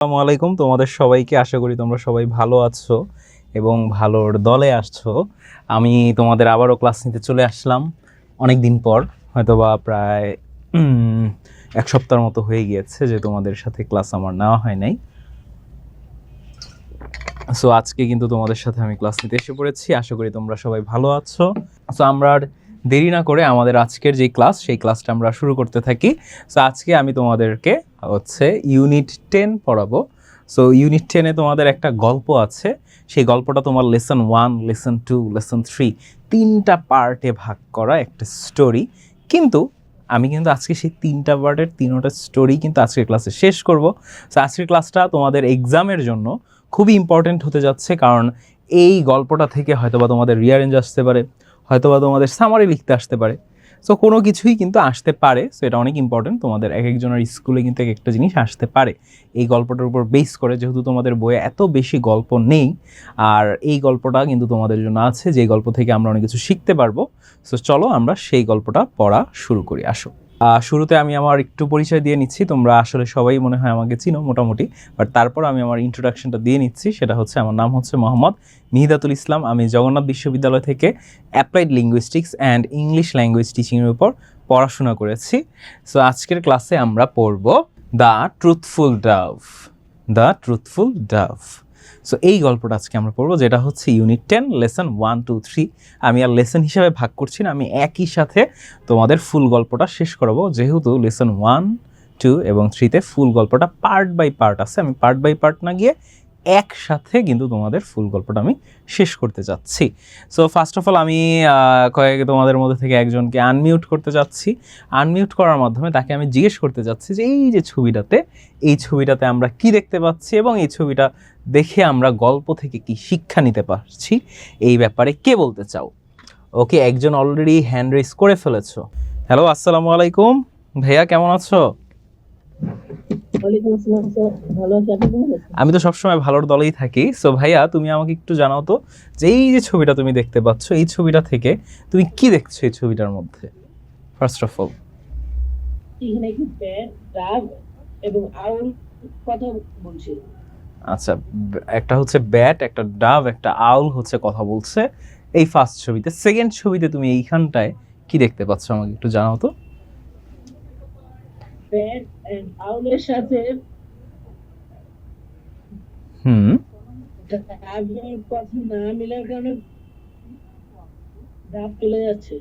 আসসালামু আলাইকুম তোমাদের সবাইকে। আশা করি তোমরা সবাই ভালো আছো এবং ভালোর দলে আসছো। আমি তোমাদের আবারও ক্লাস নিতে চলে আসলাম অনেক দিন পর, হয়তোবা প্রায় এক সপ্তাহের মতো হয়ে গিয়েছে যে তোমাদের সাথে ক্লাস আমার নেওয়া হয় নাই। সো আজকে কিন্তু তোমাদের সাথে আমি ক্লাস নিতে এসে পড়েছি। আশা করি তোমরা সবাই ভালো আছো। সো আমরা আর দেরি না করে আমাদের আজকের যে ক্লাস, সেই ক্লাসটা আমরা শুরু করতে থাকি। সো আজকে আমি তোমাদেরকে ইউনিট 10 পড়াবো। সো ইউনিট 10-এ তোমাদের একটা গল্প আছে। সেই গল্পটা তোমার লেসন 1, লেসন 2, লেসন 3 তিনটা পার্টে ভাগ করা একটা স্টোরি। কিন্তু আমি কিন্তু আজকে সেই তিনটা পার্টের তিনোটা স্টোরি কিন্তু আজকের ক্লাসে শেষ করব। সো আজকের ক্লাসটা তোমাদের এক্সামের জন্য খুবই ইম্পর্টেন্ট হতে যাচ্ছে, কারণ এই গল্পটা থেকে হয়তোবা তোমাদের রিয়ারেঞ্জ আসতে পারে, হয়তোবা তোমাদের সামারি লিখতে আসতে পারে। সো কোনো কিছুই কিন্তু আসতে পারে। সো এটা অনেক ইম্পর্টেন্ট, তোমাদের এক একজনের স্কুলে কিন্তু এক একটা জিনিস আসতে পারে এই গল্পটার উপর বেস করে, যেহেতু তোমাদের বইয়ে এত বেশি গল্প নেই। আর এই গল্পটা কিন্তু তোমাদের জন্য আছে, যে গল্প থেকে আমরা অনেক কিছু শিখতে পারবো। সো চলো আমরা সেই গল্পটা পড়া শুরু করি, আসো। শুরুতে আমি আমার একটু পরিচয় দিয়ে নিচ্ছি। তোমরা আসলে সবাই মনে হয় আমাকে চিনো মোটামুটি, বাট তারপর আমি আমার ইন্ট্রোডাকশনটা দিয়ে নিচ্ছি। সেটা হচ্ছে, আমার নাম হচ্ছে মোহাম্মদ মিহিদাতুল ইসলাম। আমি জগন্নাথ বিশ্ববিদ্যালয় থেকে applied linguistics and English language টিচিংয়ের উপর পড়াশোনা করেছি। সো আজকের ক্লাসে আমরা পড়ব the truthful dove. The truthful dove. So এই গল্পটা আজকে আমরা পড়বো, যেটা হচ্ছে ইউনিট 10, লেসন 1, 2, 3। আমি আর লেসন হিসাবে ভাগ করছি না, আমি একই সাথে তোমাদের ফুল গল্পটা শেষ করাবো। যেহেতু লেসন 1, 2 এবং 3-তে ফুল গল্পটা পার্ট বাই পার্ট আছে, আমি পার্ট বাই পার্ট না গিয়ে একসাথে কিন্তু তোমাদের ফুল গল্পটা আমি শেষ করতে যাচ্ছি। সো ফার্স্ট অফ অল আমি তোমাদের মধ্যে থেকে একজনকে আনমিউট করতে যাচ্ছি। আনমিউট করার মাধ্যমে তাকে আমি জিজ্ঞেস করতে যাচ্ছি যে এই যে ছবিটাতে, এই ছবিটাতে আমরা কি দেখতে পাচ্ছি এবং এই ছবিটা দেখে আমরা গল্প থেকে কি শিক্ষা নিতে পারছি, এই ব্যাপারে কে বলতে চাও? ওকে, একজন অলরেডি হ্যান্ড রেজ করে ফেলেছো। হ্যালো, আসসালামু আলাইকুম ভাইয়া, কেমন আছো? আমি তো সবসময় ভালোর দলেই থাকি। সো ভাইয়া, তুমি আমাকে একটু জানাও তো যে এই যে ছবিটা তুমি দেখতে পাচ্ছ, এই ছবিটা থেকে তুমি কি দেখছো এই ছবিটার মধ্যে? ফার্স্ট অফ অল, এখানে একটি ব্যাট, ডাব এবং আউল কথা বলছে। আচ্ছা, একটা হচ্ছে ব্যাট, একটা ডাব, একটা আউল হচ্ছে কথা বলছে এই ফার্স্ট ছবিতে। সেকেন্ড ছবিতে তুমি এইখানটায় কি দেখতে পাচ্ছ আমাকে একটু জানাও তো। ব্যাট এন্ড আউলের সাথে ডাবের কথা না মিলার কারণে ডাব চলে যাচ্ছে।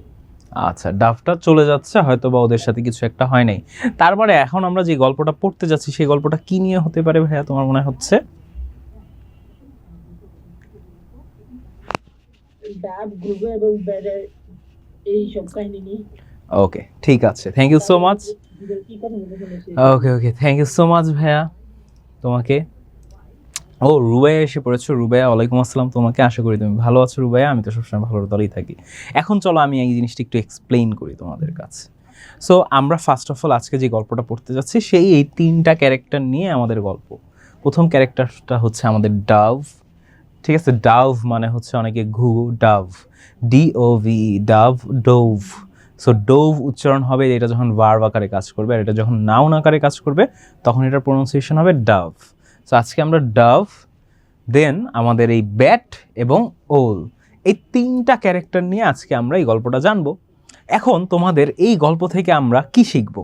আচ্ছা, ডাবটা চলে যাচ্ছে, হয়তো বা ওদের সাথে কিছু একটা হয় নাই। তারপরে এখন আমরা যে গল্পটা পড়তে যাচ্ছি, সেই গল্পটা কি নিয়ে হতে পারে ভাইয়া তোমার মনে হচ্ছে? ডাব গ্রুপে এবং ব্যাটের এই সব কাহিনী নিয়ে। ওকে, ঠিক আছে, thank you so much. Okay, thank you so much ভাইয়া তোমাকে। ও, রুবাইয়া এসে পড়েছো। রুবাইয়া, ওয়ালাইকুম আসসালাম তোমাকে। আশা করি তুমি ভালো আছো রুবাইয়া। আমি তো সবসময় ভালোর দলেই থাকি। এখন চলো আমি এই জিনিসটা একটু এক্সপ্লেইন করি তোমাদের কাছে। সো আমরা ফার্স্ট অফ অল আজকে যে গল্পটা পড়তে যাচ্ছি, এই তিনটা ক্যারেক্টার নিয়ে আমাদের গল্প। প্রথম ক্যারেক্টারটা হচ্ছে আমাদের ডাভ। ঠিক আছে, ডাভ মানে হচ্ছে অনেকে ঘুঘু, Dove, DOV, Dove, dove. So dove উচ্চারণ হবে এটা যখন ভার্ব আকারে কাজ করবে, আর এটা যখন নাউন আকারে কাজ করবে তখন এটার প্রোনাউন্সিয়েশন হবে ডাভ। সো আজকে আমরা ডাভ, দেন আমাদের এই ব্যাট এবং ওল, এই তিনটা ক্যারেক্টার নিয়ে আজকে আমরা এই গল্পটা জানবো। এখন তোমাদের এই গল্প থেকে আমরা কি শিখব?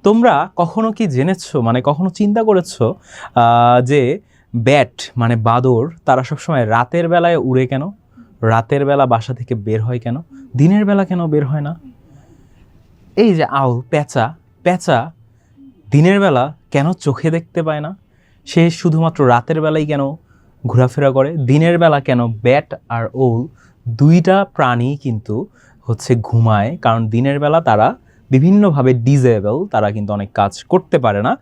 তোমরা কখনো কি জেনেছো, মানে কখনো চিন্তা করেছো যে ব্যাট মানে বাদর, তারা সবসময় রাতের বেলায় উড়ে কেন? রাতের বেলা বাসা থেকে বের হয় কেন? দিনের বেলা কেন বের হয় না? এই যে আউল, পেঁচা, পেঁচা দিনের বেলা কেন চোখে দেখতে পায় না? সে শুধুমাত্র রাতের বেলায় কেন ঘোরাফেরা করে? দিনের বেলা কেন ব্যাট আর ওল দুইটা প্রাণী কিন্তু হচ্ছে ঘুমায়? কারণ দিনের বেলা তারা বিভিন্নভাবে ডিজেবল, তারা কিন্তু অনেক কাজ করতে পারে না।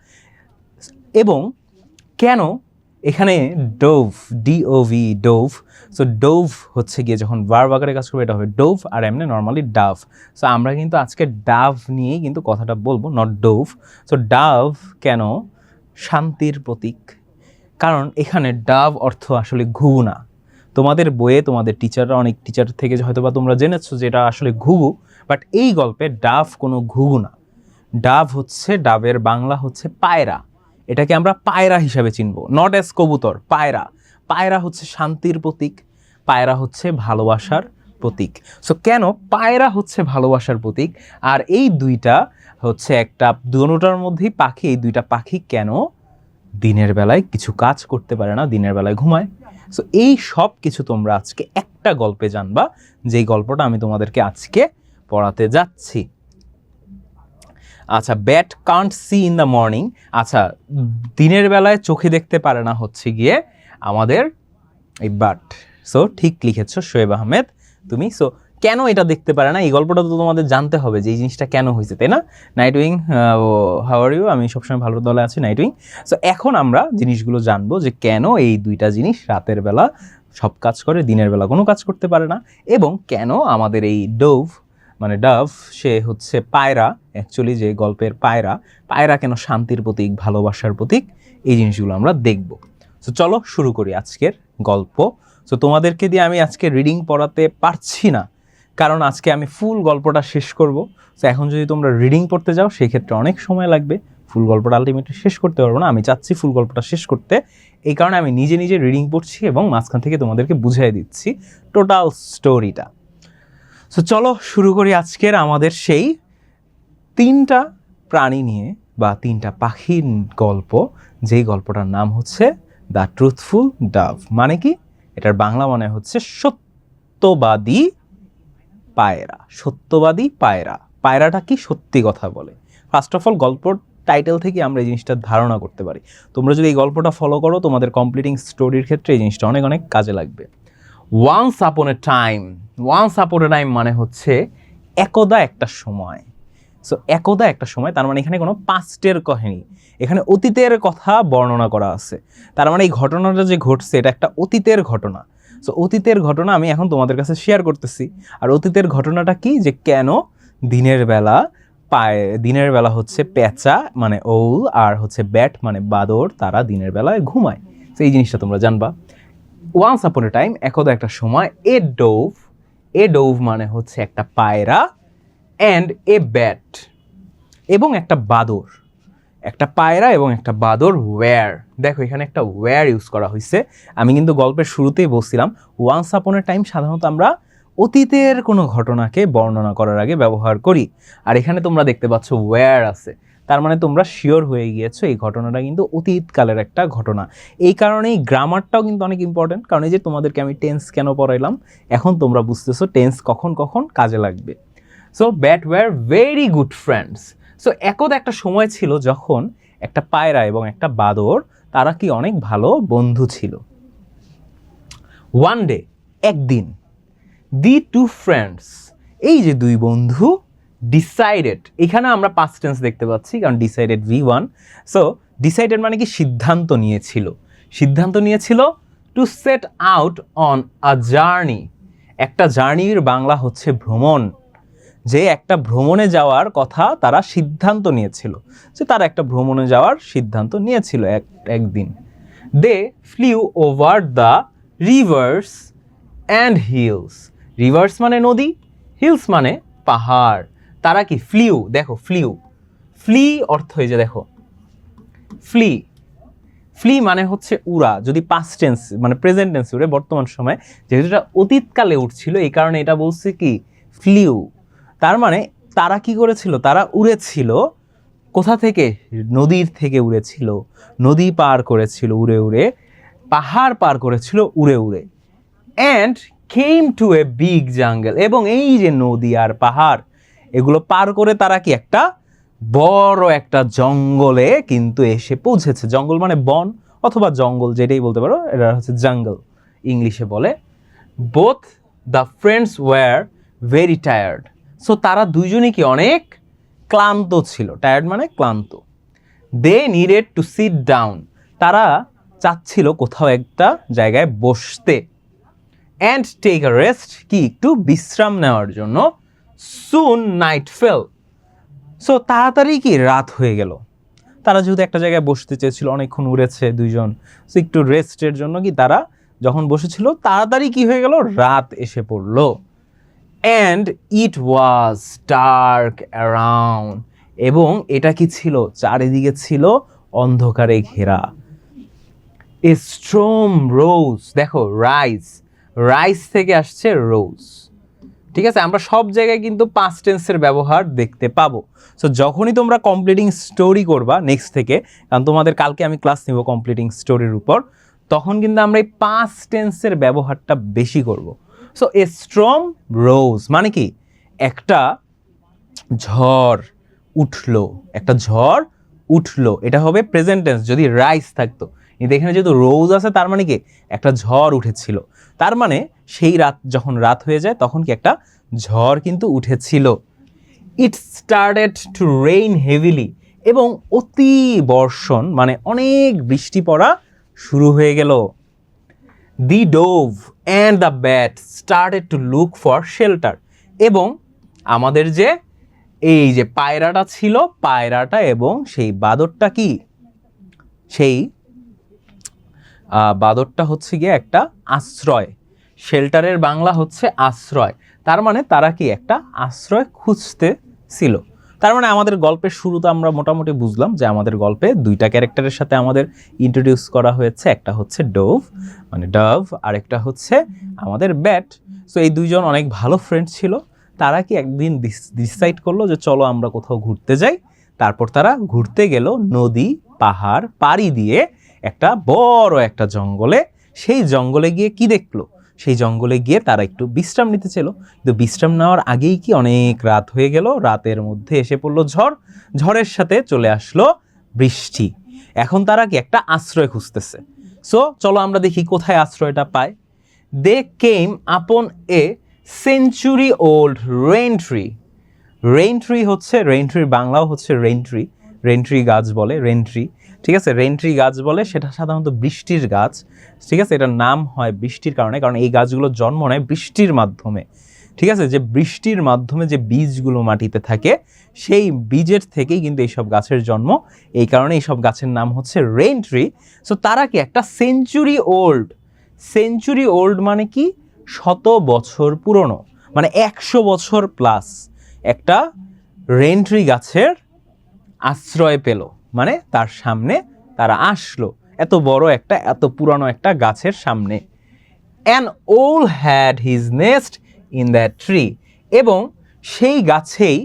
এবং কেন এখানে dove, DOV, dove. So dove হচ্ছে গিয়ে যখন ভার্ব আকারে কাজ করবে এটা হবে ডোভ, আর এমনি নর্মালি ডাভ। সো আমরা কিন্তু আজকে ডাভ নিয়েই কিন্তু কথাটা বলবো, নট ডোভ। সো ডাভ কেন শান্তির প্রতীক? কারণ এখানে ডাভ অর্থ আসলে ঘুঘু না। তোমাদের বইয়ে তোমাদের টিচাররা, অনেক টিচার থেকে হয়তো বা তোমরা জেনেছো যে এটা আসলে ঘুঘু, বাট এই গল্পে ডাভ কোনো ঘুঘু না। ডাভ হচ্ছে, ডাবের বাংলা হচ্ছে পায়রা। এটাকে আমরা পায়রা হিসাবে চিনব, নট অ্যাজ কবুতর, পায়রা। পায়রা হচ্ছে শান্তির প্রতীক, পায়রা হচ্ছে ভালোবাসার প্রতীক। সো কেন পায়রা হচ্ছে ভালোবাসার প্রতীক, আর এই দুইটা হচ্ছে একটা দুটোটার মধ্যেই পাখি, এই দুইটা পাখি কেন দিনের বেলায় কিছু কাজ করতে পারে না, দিনের বেলায় ঘুমায়। সো এই সব কিছু তোমরা আজকে একটা গল্পে জানবা, যেই গল্পটা আমি তোমাদেরকে আজকে পড়াতে যাচ্ছি। আচ্ছা, bat can't see in the morning. আচ্ছা, দিনের বেলায় চোখে দেখতে পারে না হচ্ছে গিয়ে আমাদের এই বাট। সো ঠিক লিখেছো শোয়েব আহমেদ তুমি। সো কেন এটা দেখতে পারে না, এই গল্পটা তো তোমাদের জানতে হবে যে এই জিনিসটা কেন হয়েছে, তাই না? নাইটউইং, হাউ আর ইউ? আমি সবসময় ভালো দলে আছি, নাইটউইং। সো এখন আমরা জিনিসগুলো জানবো যে কেন এই দুইটা জিনিস রাতের বেলা সব কাজ করে, দিনের বেলা কোনো কাজ করতে পারে না, এবং কেন আমাদের এই ডোভ মানে ডাভ সে হচ্ছে পায়রা, অ্যাকচুয়ালি যে গল্পের পায়রা, পায়রা কেন শান্তির প্রতীক, ভালোবাসার প্রতীক, এই জিনিসগুলো আমরা দেখব। সো চলো শুরু করি আজকের গল্প। সো তোমাদেরকে দিয়ে আমি আজকে রিডিং পড়াতে পারছি না, কারণ আজকে আমি ফুল গল্পটা শেষ করব। সো এখন যদি তোমরা রিডিং পড়তে যাও সেই ক্ষেত্রে অনেক সময় লাগবে, ফুল গল্পটা আলটিমেটলি শেষ করতে পারবো না। আমি চাচ্ছি ফুল গল্পটা শেষ করতে, এই কারণে আমি নিজে নিজে রিডিং পড়ছি এবং মাঝখান থেকে তোমাদেরকে বুঝিয়ে দিচ্ছি টোটাল স্টোরিটা। সো চলো শুরু করি আজকের আমাদের সেই 3টা প্রাণী নিয়ে বা 3টা পাখির গল্প, যেই গল্পটার নাম হচ্ছে দ্য ট্রুথফুল ডাভ। মানে কি, এটার বাংলা মানে হচ্ছে সত্যবাদী পায়রা। সত্যবাদী পায়রা, পায়রাটা কি সত্যি কথা বলে। ফার্স্ট অফ অল গল্পর টাইটেল থেকে আমরা এই জিনিসটা ধারণা করতে পারি। তোমরা যদি এই গল্পটা ফলো করো তোমাদের কমপ্লিটিং স্টোরির ক্ষেত্রে এই জিনিসটা অনেক অনেক কাজে লাগবে। ওয়ান্স আপন এ টাইম, ওয়ান্স আপন এ টাইম মানে হচ্ছে একদা একটা সময়। সো একদা একটা সময়, তার মানে এখানে কোনো পাস্টের কাহিনী, এখানে অতীতের কথা বর্ণনা করা আছে। তার মানে এই ঘটনাটা যে ঘটছে এটা একটা অতীতের ঘটনা। সো অতীতের ঘটনা আমি এখন তোমাদের কাছে শেয়ার করতেছি। আর অতীতের ঘটনাটা কি, যে কেন দিনের বেলা হচ্ছে পেঁচা মানে ওল আর হচ্ছে ব্যাট মানে বাদর, তারা দিনের বেলায় ঘুমায়। তো এই জিনিসটা তোমরা জানবা। ওয়ান্স আপন এ টাইম, একদা একটা সময়, এ ডোভ মানে হচ্ছে একটা পায়রা, অ্যান্ড এ ব্যাট এবং একটা বাদর, একটা পায়রা এবং একটা বাদর ওয়্যার। দেখো এখানে একটা ওয়্যার ইউজ করা হয়েছে। আমি কিন্তু গল্পের শুরুতেই বলছিলাম ওয়ান্স আপন এ টাইম সাধারণত আমরা অতীতের কোনো ঘটনাকে বর্ণনা করার আগে ব্যবহার করি, আর এখানে তোমরা দেখতে পাচ্ছ ওয়্যার আছে, তার মানে তোমরা শিওর হয়ে গিয়েছো এই ঘটনাটা কিন্তু অতীতকালের একটা ঘটনা। এই কারণেই গ্রামারটাও কিন্তু অনেক ইম্পর্টেন্ট, কারণ এই যে তোমাদেরকে আমি টেন্স কেন পড়াইলাম, এখন তোমরা বুঝতেছো টেন্স কখন কখন কাজে লাগবে। So both were very good friends. So একদা একটা সময় ছিল যখন একটা পায়রা এবং একটা বাদর, তারা কি অনেক ভালো বন্ধু ছিল। ওয়ান ডে, একদিন, দি টু ফ্রেন্ডস, এই যে দুই বন্ধু, ডিসাইডেড, এখানে আমরা পাস্ট টেন্স দেখতে পাচ্ছি কারণ ডিসাইডেড V1। সো ডিসাইডেড মানে কি সিদ্ধান্ত নিয়েছিল to set out on a journey. একটা জার্নির বাংলা হচ্ছে ভ্রমণ, যে একটা ভ্রমণে যাওয়ার কথা তারা সিদ্ধান্ত নিয়েছিল, যে তারা একটা ভ্রমণে যাওয়ার সিদ্ধান্ত নিয়েছিল একদিন। They flew over the rivers and hills. Rivers মানে নদী, হিলস মানে পাহাড়। তারা কি ফ্লিউ, দেখো ফ্লি অর্থ হয়ে যে দেখো ফ্লি মানে হচ্ছে উড়া, যদি পাস্ট টেন্স মানে প্রেজেন্ট টেন্স উড়ে, বর্তমান সময় যেহেতু এটা অতীতকালে উঠছিল এই কারণে এটা বলছে কি ফ্লিউ। তার মানে তারা কি করেছিল, তারা উড়েছিল কোথা থেকে, নদীর থেকে উড়েছিল, নদী পার করেছিল উড়ে উড়ে, পাহাড় পার করেছিল উড়ে উড়ে, and came to a big jungle, এবং এই যে নদী আর পাহাড় এগুলো পার করে তারা কি একটা বড় একটা জঙ্গলে কিন্তু এসে পৌঁছেছে। জঙ্গল মানে বন অথবা জঙ্গল যেটাই বলতে পারো, এটা হচ্ছে জঙ্গল ইংলিশে বলে। Both the friends were very tired. So তারা দুইজনই কি অনেক ক্লান্ত ছিল, টায়ার্ড মানে ক্লান্ত। They needed to sit down, তারা চাচ্ছিল কোথাও একটা জায়গায় বসতে, অ্যান্ড টেক আ রেস্ট, কি একটু বিশ্রাম নেওয়ার জন্য। সুন নাইট ফেল, সো তাড়াতাড়ি কি রাত হয়ে গেল। তারা যেহেতু একটা জায়গায় বসতে চেয়েছিল, অনেকক্ষণ উড়েছে দুইজন, সো একটু রেস্টের জন্য কি তারা যখন বসেছিল তাড়াতাড়ি কি হয়ে গেল, রাত এসে পড়লো। And it was dark around, এবং এটা কি ছিল, চারিদিকে ছিল অন্ধকারে ঘেরা। এ স্ট্রম রোজ, দেখো রাইজ, রাইজ থেকে আসছে রোজ। ঠিক আছে, আমরা সব জায়গায় কিন্তু পাস্ট টেন্সের ব্যবহার দেখতে পাবো। সো যখনই তোমরা কমপ্লিটিং স্টোরি করবা নেক্সট থেকে, কারণ তোমাদের কালকে আমি ক্লাস নিব কমপ্লিটিং স্টোরির উপর, তখন কিন্তু আমরা এই পাস্ট টেন্সের ব্যবহারটা বেশি করব। সো এ স্ট্রম রোজ মানে কি, একটা ঝড় উঠলো, একটা ঝড় উঠলো, এটা হবে প্রেজেন্ট টেন্স যদি রাইজ থাকতো। কিন্তু এখানে যেহেতু রোজ আছে, তার মানে কি একটা ঝড় উঠেছিল, তার মানে সেই রাত যখন রাত হয়ে যায় তখন কি একটা ঝড় কিন্তু উঠেছিল। It started to rain heavily, এবং অতি বর্ষণ মানে অনেক বৃষ্টি পড়া শুরু হয়ে গেল। The dove and the bat started to look for shelter, এবং আমাদের যে এই যে পায়রাটা ছিল, পায়রাটা এবং সেই বাদরটা কি, সেই বাদরটা হচ্ছে গিয়ে একটা আশ্রয়। শেল্টারের বাংলা হচ্ছে আশ্রয়, তার মানে তারা কি একটা আশ্রয় খুঁজতে ছিল। তার মানে আমাদের গল্পের শুরুতে আমরা মোটামুটি বুঝলাম যে আমাদের গল্পে দুইটা ক্যারেক্টারের সাথে আমাদের ইন্ট্রোডিউস করা হয়েছে, একটা হচ্ছে ডোভ মানে ডাভ, আর একটা হচ্ছে আমাদের ব্যাট। সো এই দুইজন অনেক ভালো ফ্রেন্ড ছিল। তারা কি একদিন ডিসাইড করলো যে চলো আমরা কোথাও ঘুরতে যাই। তারপর তারা ঘুরতে গেল নদী পাহাড় পাড়ি দিয়ে একটা বড় একটা জঙ্গলে। সেই জঙ্গলে গিয়ে কি দেখলো, সেই জঙ্গলে গিয়ে তারা একটু বিশ্রাম নিতে ছিল, কিন্তু বিশ্রাম নেওয়ার আগেই কি অনেক রাত হয়ে গেল। রাতের মধ্যে এসে পড়লো ঝড়, ঝড়ের সাথে চলে আসলো বৃষ্টি। এখন তারা কি একটা আশ্রয় খুঁজতেছে। সো চলো আমরা দেখি কোথায় আশ্রয়টা পায়। দে কেম আপন a century old rain tree. Rain tree হচ্ছে, রেইন ট্রির বাংলাও হচ্ছে রেইন ট্রি, রেইন ট্রি গাছ বলে রেইন ট্রি। ঠিক আছে, রেইন ট্রি গাছ বলে, সেটা সাধারণত বৃষ্টির গাছ। ঠিক আছে, এটার নাম হয় বৃষ্টির কারণে, কারণ এই গাছগুলো জন্ম নেয় বৃষ্টির মাধ্যমে। ঠিক আছে, যে বৃষ্টির মাধ্যমে যে বীজগুলো মাটিতে থাকে, সেই বীজের থেকেই কিন্তু এইসব গাছের জন্ম। এই কারণে এইসব গাছের নাম হচ্ছে রেইন ট্রি। সো তারা কি একটা সেঞ্চুরি ওল্ড, সেঞ্চুরি ওল্ড মানে কি 100 বছর পুরনো, মানে 100 বছর প্লাস একটা রেইন ট্রি গাছের আশ্রয় পেল, মানে তার সামনে তারা আসলো এত বড় একটা, এত পুরানো একটা গাছের সামনে। অ্যান ওল had his nest in that tree, এবং সেই গাছেই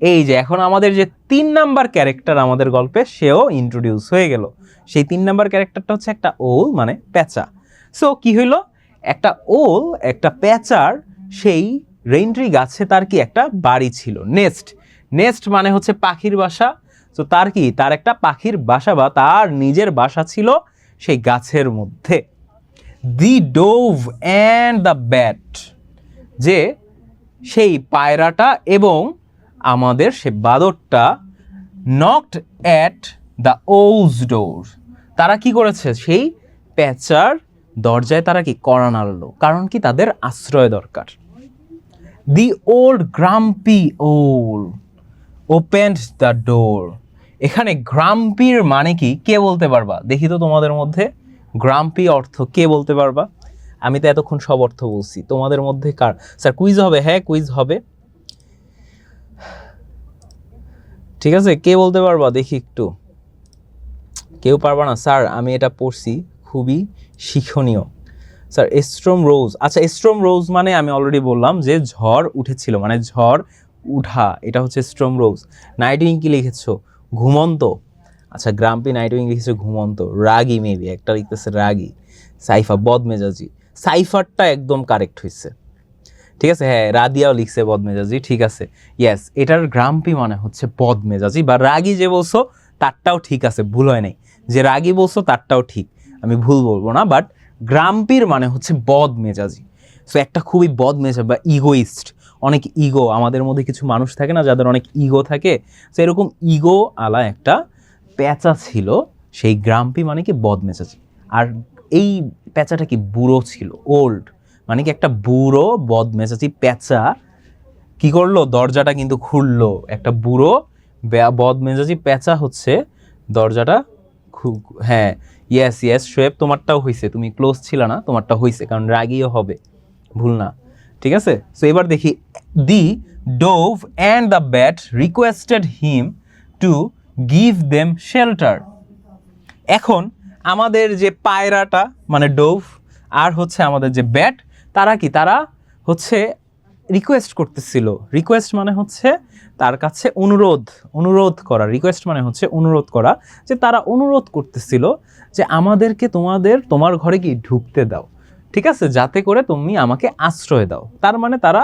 এই যে এখন আমাদের যে 3 নাম্বার ক্যারেক্টার আমাদের গল্পে, সেও ইন্ট্রোডিউস হয়ে গেল। সেই 3 নাম্বার ক্যারেক্টারটা হচ্ছে একটা ওল মানে পেঁচা। সো কি হইলো, একটা ওল একটা পেঁচার সেই রেইন ট্রি গাছে তার কি একটা বাড়ি ছিল, নেস্ট। নেস্ট মানে হচ্ছে পাখির বাসা। তো তার কি, তার একটা পাখির বাসা বা তার নিজের বাসা ছিল সেই গাছের মধ্যে। দি ডোভ অ্যান্ড দ্য ব্যাট, যে সেই পায়রাটা এবং আমাদের সে বাদরটা, নকড অ্যাট দ্য ওলস ডোর, তারা কি করেছে, সেই পেঁচার দরজায় তারা কি কড়া নাড়লো, কারণ কি তাদের আশ্রয় দরকার। দি ওল্ড গ্রাম্পি ওল ওপেন্ড দ্য ডোর। এখানে গ্রাম্পির মানে কি কে বলতে পারবা, দেখি তো তোমাদের মধ্যে গ্রাম্পি অর্থ কে বলতে পারবা। আমি তো এতক্ষণ সব অর্থ বলছি, তোমাদের মধ্যে কার, স্যার কুইজ হবে, হ্যাঁ কুইজ হবে, ঠিক আছে কে বলতে পারবা দেখি একটু। কেউ পারবা না স্যার, আমি এটা পড়ছি, খুবই শিক্ষণীয়। স্যার স্ট্রম রোজ, আচ্ছা স্ট্রম রোজ মানে আমি অলরেডি বললাম যে ঝড় উঠেছিল, মানে ঝড় উঠা, এটা হচ্ছে স্ট্রম রোজ। নাইটউইং কি লিখেছো, ঘুমন্ত। আচ্ছা গ্রাম্পি নাইটউইং লিখেছে ঘুমন্ত। রাগী মেবি একটা লিখতেছে রাগী। সাইফা বদমেজাজি, সাইফারটা একদম কারেক্ট হয়েছে। ঠিক আছে, হ্যাঁ রাদিয়াও লিখছে বদমেজাজি, ঠিক আছে ইয়েস, এটার গ্রাম্পি মানে হচ্ছে বদমেজাজি বা রাগী, যে বলছো তারটাও ঠিক আছে, ভুল হয় নাই। যে রাগী বলছো তারটাও ঠিক, আমি ভুল বলবো না, বাট গ্রাম্পির মানে হচ্ছে বদমেজাজি। সো একটা খুবই বদমেজাজ বা ইগোইস্ট, অনেক ইগো, আমাদের মধ্যে কিছু মানুষ থাকে না যাদের অনেক ইগো থাকে, সো এরকম ইগো আলা একটা পেঁচা ছিল, সেই গ্রাম্পি মানে কি বদমেজাজি। আর এই পেঁচাটা কি বুড়ো ছিল, ওল্ড, মানে কি একটা বুড়ো বদমেজাজি পেঁচা কি করলো, দরজাটা কিন্তু খুললো। একটা বুড়ো বদমেজাজি পেঁচা হচ্ছে দরজাটা হ্যাঁ ইয়েস ইয়েস শোয়েব, তোমারটাও হয়েছে, তুমি ক্লোজ ছিল না, তোমারটা হয়েছে, কারণ রাগিও হবে, ভুল না। ঠিক আছে, সো এবার দেখি। The dove and the bat requested him to give them shelter. এখন আমাদের যে পায়রাটা মানে ডোভ আর হচ্ছে আমাদের যে ব্যাট, তারা হচ্ছে রিকোয়েস্ট করতেছিল। রিকোয়েস্ট মানে হচ্ছে তার কাছে অনুরোধ করা। রিকোয়েস্ট মানে হচ্ছে অনুরোধ করা, যে তারা অনুরোধ করতেছিল যে আমাদেরকে তোমার ঘরে কি ঢুকতে দাও, ঠিক আছে, যাতে করে তুমি আমাকে আশ্রয় দাও। তার মানে তারা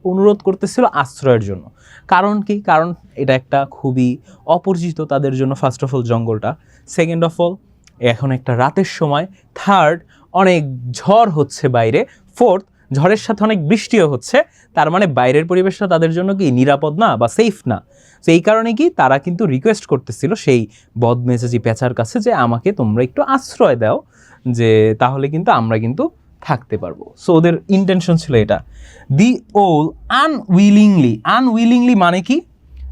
অনুরোধ করতেছিল আশ্রয়ের জন্য। কারণ কি? কারণ এটা একটা খুবই অপরিচিত তাদের জন্য, ফার্স্ট অফ অল জঙ্গলটা, সেকেন্ড অফ অল এখন একটা রাতের সময়, থার্ড অনেক ঝড় হচ্ছে বাইরে, ফোর্থ ঝড়ের সাথে অনেক বৃষ্টিও হচ্ছে। তার মানে বাইরের পরিবেশটা তাদের জন্য কি নিরাপদ না বা সেফ না। তো এই কারণে কি তারা কিন্তু রিকোয়েস্ট করতেছিল সেই বদমেজাজি পেঁচার কাছে যে আমাকে তোমরা একটু আশ্রয় দাও, যে তাহলে কিন্তু আমরা কিন্তু থাকতে পারবো। সো ওদের ইন্টেনশন ছিল এটা। দি ওল আনউইলিংলি মানে কি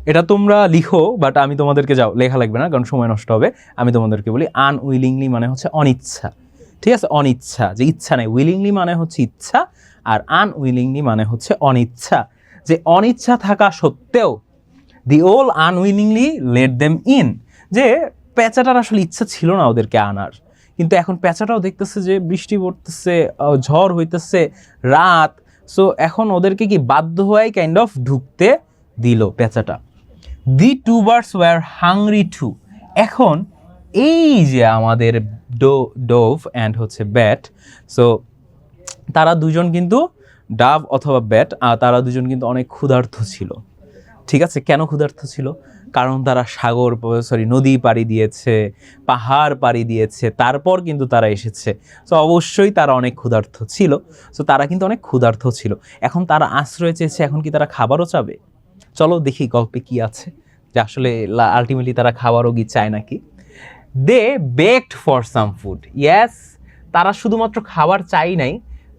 এটা তোমরা লিখো, বাট আমি তোমাদেরকে লেখা লাগবে না, কারণ সময় নষ্ট হবে। আমি তোমাদেরকে বলি আনউইলিংলি মানে হচ্ছে অনিচ্ছা, ঠিক আছে, অনিচ্ছা, যে ইচ্ছা নেই। উইলিংলি মানে হচ্ছে ইচ্ছা, আর আনউইলিংলি মানে হচ্ছে অনিচ্ছা। যে অনিচ্ছা থাকা সত্ত্বেও দি ওল আনউইলিংলি লেট দেম ইন, যে পেঁচাটার আসলে ইচ্ছা ছিল না ওদেরকে আনার, কিন্তু এখন পেঁচাটাও দেখতেছে যে বৃষ্টি পড়তেছে, ঝড় হইতেছে, রাত। সো এখন ওদেরকে কি বাধ্য হয়ে কাইন্ড অফ ঢুকতে দিল পেঁচাটা। The two birds were hungry too. এখন এই যে আমাদের ডোভ অ্যান্ড হচ্ছে ব্যাট, সো তারা দুজন কিন্তু ডাভ অথবা ব্যাট, তারা দুজন কিন্তু অনেক ক্ষুধার্ত ছিল, ঠিক আছে। কেন ক্ষুধার্ত ছিল? কারণ তারা নদী পাড়ি দিয়েছে, পাহাড় পাড়ি দিয়েছে, তারপর কিন্তু তারা এসেছে। সো অবশ্যই তারা অনেক ক্ষুধার্ত ছিল। সো তারা কিন্তু অনেক ক্ষুধার্ত ছিল। এখন তারা আশ্রয় চেয়েছে, এখন কি তারা খাবারও চাবে? চলো দেখি গল্পে কি আছে, যে আসলে আলটিমেটলি তারা খাবারও কি চায় নাকি। They begged for some food. Yes, তারা শুধুমাত্র খাবার চাই নাই,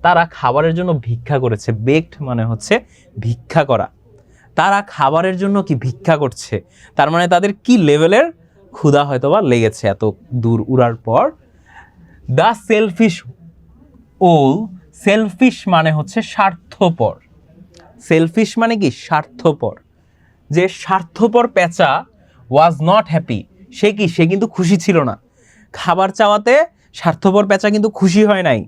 তারা খাবারের জন্য ভিক্ষা করেছে। বেগড মানে হচ্ছে ভিক্ষা করা। তারা খাবারের জন্য কি ভিক্ষা করছে, তার মানে তাদের কি লেভেলের ক্ষুধা হয়তো বা লেগেছে এত দূর উড়ার পর। দ্য সেলফিশ ওল, সেলফিশ মানে হচ্ছে স্বার্থপর। সেলফিশ মানে কি স্বার্থপর। যে স্বার্থপর পেঁচা ওয়াজ নট হ্যাপি, সে কিন্তু খুশি ছিল না। খাবার চাওয়াতে স্বার্থপর পেঁচা কিন্তু খুশি হয় নাই।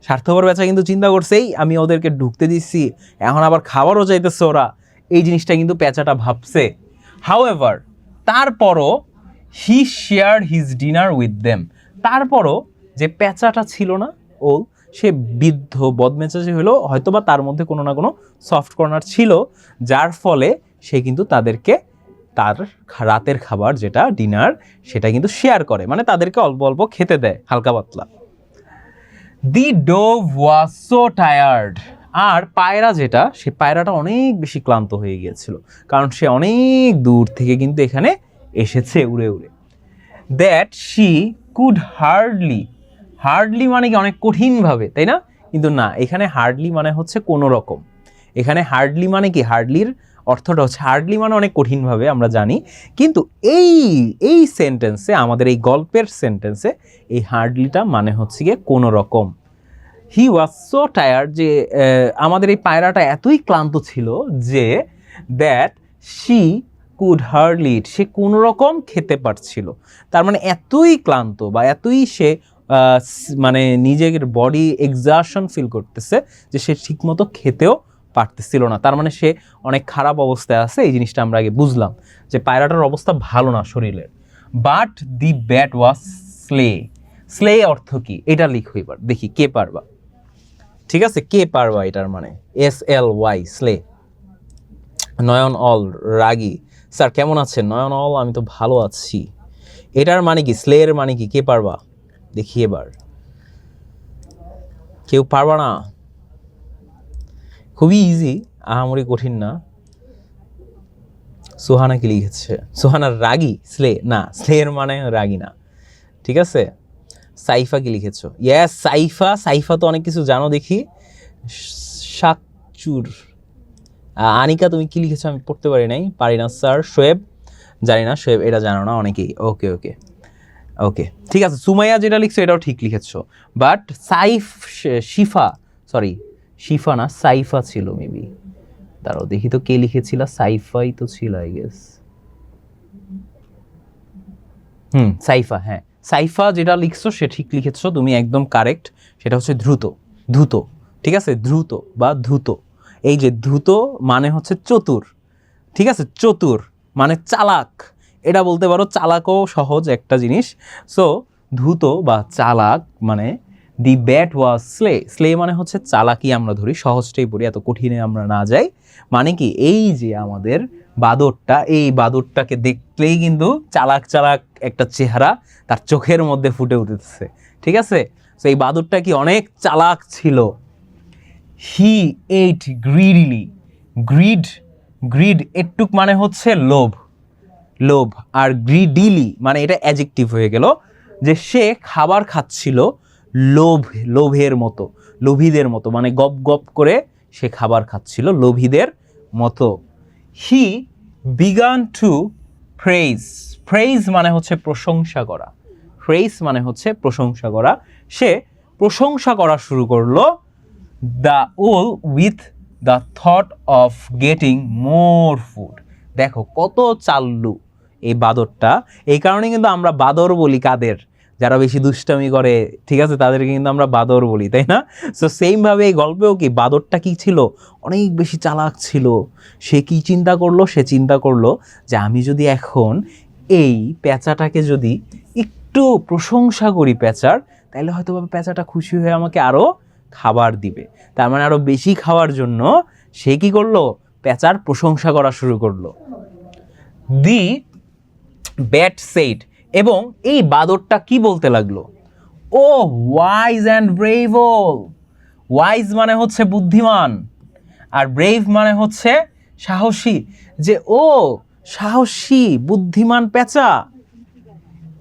স্বার্থপর পেঁচা কিন্তু চিন্তা করছেই আমি ওদেরকে ঢুকতে দিচ্ছি, এখন আবার খাবারও চাইতেছে ওরা, এই জিনিসটা কিন্তু পেঁচাটা ভাবছে। হাউএভার, তারপরও he shared his dinner with them. তারপরও যে পেঁচাটা ছিল না ওল, সে বৃদ্ধ বদমেজাজি হলো, হয়তোবা তার মধ্যে কোনো না কোনো সফট কর্নার ছিল, যার ফলে সে কিন্তু তাদেরকে তার রাতের খাবার যেটা ডিনার সেটা কিন্তু শেয়ার করে, মানে তাদেরকে অল্প অল্প খেতে দেয়, হালকা পাতলা। দি ডোভ ওয়াজ সো টায়ার্ড। আর পায়রা যেটা, সে পায়রাটা অনেক বেশি ক্লান্ত হয়ে গিয়েছিল, কারণ সে অনেক দূর থেকে কিন্তু এখানে এসেছে উড়ে উড়ে। দ্যাট শি কুড হার্ডলি মানে কি অনেক কঠিনভাবে, তাই না? কিন্তু না, এখানে হার্ডলি মানে হচ্ছে কোনো রকম। এখানে হার্ডলি মানে কি, হার্ডলির অর্থটা হচ্ছে হার্ডলি মানে অনেক কঠিনভাবে, আমরা জানি, কিন্তু এই সেন্টেন্সে, আমাদের এই গল্পের সেন্টেন্সে এই হার্ডলিটা মানে হচ্ছে গিয়ে কোনো রকম। হি ওয়াজ সো টায়ার্ড, যে আমাদের এই পায়রাটা এতই ক্লান্ত ছিল যে দ্যাট শি কুড হার্ডলি ইট, সে কোনো রকম খেতে পারছিল। তার মানে এতই ক্লান্ত বা এতই সে মানে নিজের বডি এক্সারশন ফিল করতেছে যে সে ঠিকমতো খেতেও পারতেছিল না। তার মানে সে অনেক খারাপ অবস্থায় আছে, এই জিনিসটা আমরা আগে বুঝলাম যে পায়রাটার অবস্থা ভালো না শরীরের। But the bat was slay অর্থ কি এটা লিখো এবার, দেখি কে পারবা। ঠিক আছে, কে পারবা এটার মানে, SLY স্লে। নয়ন অল রাগী, স্যার কেমন আছেন? নয়ন অল আমি তো ভালো আছি। এটার মানে কি, স্লের মানে কি, কে পারবা দেখি এবার। কেউ পারবা না? খুবই ইজি, আহামরি কঠিন না। সুহানা কি লিখেছে? সুহানা রাগী, স্লে না, স্লের মানে রাগী না, ঠিক আছে। সাইফা কি লিখেছো? ইয়েস সাইফা তো অনেক কিছু জানো দেখি। শাকচুর। আনিকা তুমি কি লিখেছো? আমি পড়তে পারি না স্যার। শোয়েব, জানি না, শোয়েব এটা জানো না অনেকেই। ওকে ঠিক আছে। সুমাইয়া যেটা লিখছো এটাও ঠিক লিখেছো, বাট শিফা না, সাইফা ছিল মেবি। দাঁড়াও দেখি তো কে লিখেছিল, সাইফাই তো ছিল আই গেস। সাইফা, হ্যাঁ সাইফা যেটা লিখছো সে ঠিক লিখেছো, তুমি একদম কারেক্ট। সেটা হচ্ছে দ্রুত, ধূত, ঠিক আছে, দ্রুত বা ধূত। এই যে ধূত মানে হচ্ছে চতুর, ঠিক আছে, চতুর মানে চালাক, এটা বলতে পারো। চালাকও সহজ একটা জিনিস। সো ধূত বা চালাক মানে দি ব্যাট ওয়াজ স্লে। স্লে মানে হচ্ছে চালাকি, আমরা ধরি সহজটাই পড়ি, এত কঠিনে আমরা না যাই। মানে কি, এই যে আমাদের বাদরটা, এই বাদরটাকে দেখলেই কিন্তু চালাক চালাক একটা চেহারা তার চোখের মধ্যে ফুটে উঠেছে, ঠিক আছে। তো এই বাদরটা কি অনেক চালাক ছিল। হি এইট গ্রিডিলি, গ্রিড, গ্রিড এটুক মানে হচ্ছে লোভ, লোভ। আর গ্রিডিলি মানে এটা অ্যাডজেক্টিভ হয়ে গেল, যে সে খাবার খাচ্ছিল লোভ, লোভের মতো, লোভীদের মতো, মানে গপ গপ করে সে খাবার খাচ্ছিল লোভীদের মতো। He began to praise, praise মানে হচ্ছে প্রশংসা করা, প্রেইজ মানে হচ্ছে প্রশংসা করা। সে প্রশংসা করা শুরু করলো দ্য ওল with the thought of getting more food. দেখো কত চাল্লু এই বাদরটা। এই কারণে কিন্তু আমরা বাদর বলি কাদের, যারা বেশি দুষ্টামি করে, ঠিক আছে, তাদেরকে কিন্তু আমরা বাদর বলি, তাই না? সো সেমভাবে এই গল্পেও কি বাদরটা কি ছিল, অনেক বেশি চালাক ছিল। সে কি চিন্তা করলো, সে চিন্তা করলো যে আমি যদি এখন এই পেঁচাটাকে যদি একটু প্রশংসা করি পেঁচার, তাহলে হয়তো পেঁচাটা খুশি হয়ে আমাকে আরও খাবার দিবে। তার মানে আরও বেশি খাওয়ার জন্য সে কি করলো, পেঁচার প্রশংসা করা শুরু করলো। দি ব্যাট সেইড, এবং এই বাদরটা কি বলতে লাগলো, ও ওয়াইজ অ্যান্ড ব্রেভ ওল। ওয়াইজ মানে হচ্ছে বুদ্ধিমান, আর ব্রেভ মানে হচ্ছে সাহসী। যে ও সাহসী বুদ্ধিমান পেঁচা,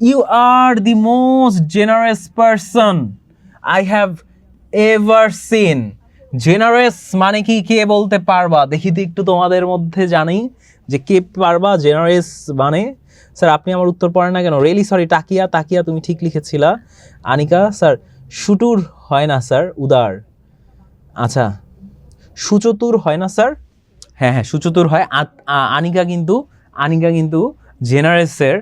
you are the most generous person I have ever seen. Generous মানে কি, কে বলতে পারবা, দেখি তো একটু তোমাদের মধ্যে জানি যে কে পারবা জেনারেস মানে। স্যার আপনি আমার উত্তর পড়েন না কেন? রিয়েলি সরি, তাকিয়া, তাকিয়া তুমি ঠিক লিখেছিলা। আনিকা স্যার সুটুর হয় না স্যার, উদার। আচ্ছা সুচতুর হয় না স্যার? হ্যাঁ হ্যাঁ সুচতুর হয়। আনিকা কিন্তু, আনিকা কিন্তু জেনারেসের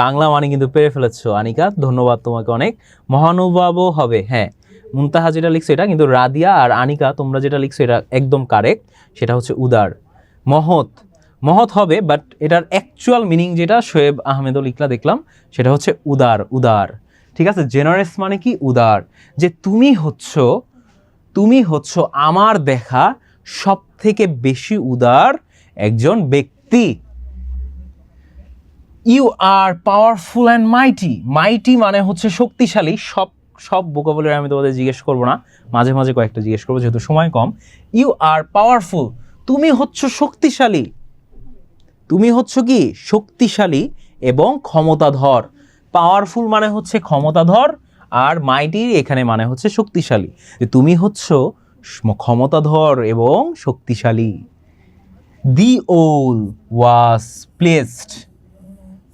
বাংলা মানে কিন্তু পেরে ফেলেছো আনিকা, ধন্যবাদ তোমাকে অনেক। মহানুভাবও হবে, হ্যাঁ মুনতাহা যেটা লিখছো এটা, কিন্তু রাদিয়া আর আনিকা তোমরা যেটা লিখছো এটা একদম কারেক্ট, সেটা হচ্ছে উদার। মহৎ, মহৎ হবে, বাট এটার অ্যাকচুয়াল মিনিং যেটা শোয়েব আহমেদও লিখলা দেখলাম, সেটা হচ্ছে উদার, উদার, ঠিক আছে। জেনারেস মানে কি, উদার। যে তুমি হচ্ছ আমার দেখা সব থেকে বেশি উদার একজন ব্যক্তি। ইউ আর পাওয়ারফুল অ্যান্ড মাইটি, মাইটি মানে হচ্ছে শক্তিশালী। সব ভোকাবুলারি আমি তোমাদের জিজ্ঞেস করবো না, মাঝে মাঝে কয়েকটা জিজ্ঞেস করবো যেহেতু সময় কম। ইউ আর পাওয়ারফুল, তুমি হচ্ছ শক্তিশালী, তুমি হচ্ছ কি শক্তিশালী এবং ক্ষমতাধর। পাওয়ারফুল মানে হচ্ছে ক্ষমতাধর, আর মাইটি এখানে মানে হচ্ছে শক্তিশালী। যে তুমি হচ্ছ ক্ষমতাধর এবং শক্তিশালী। দি ওল ওয়াজ প্লেসড,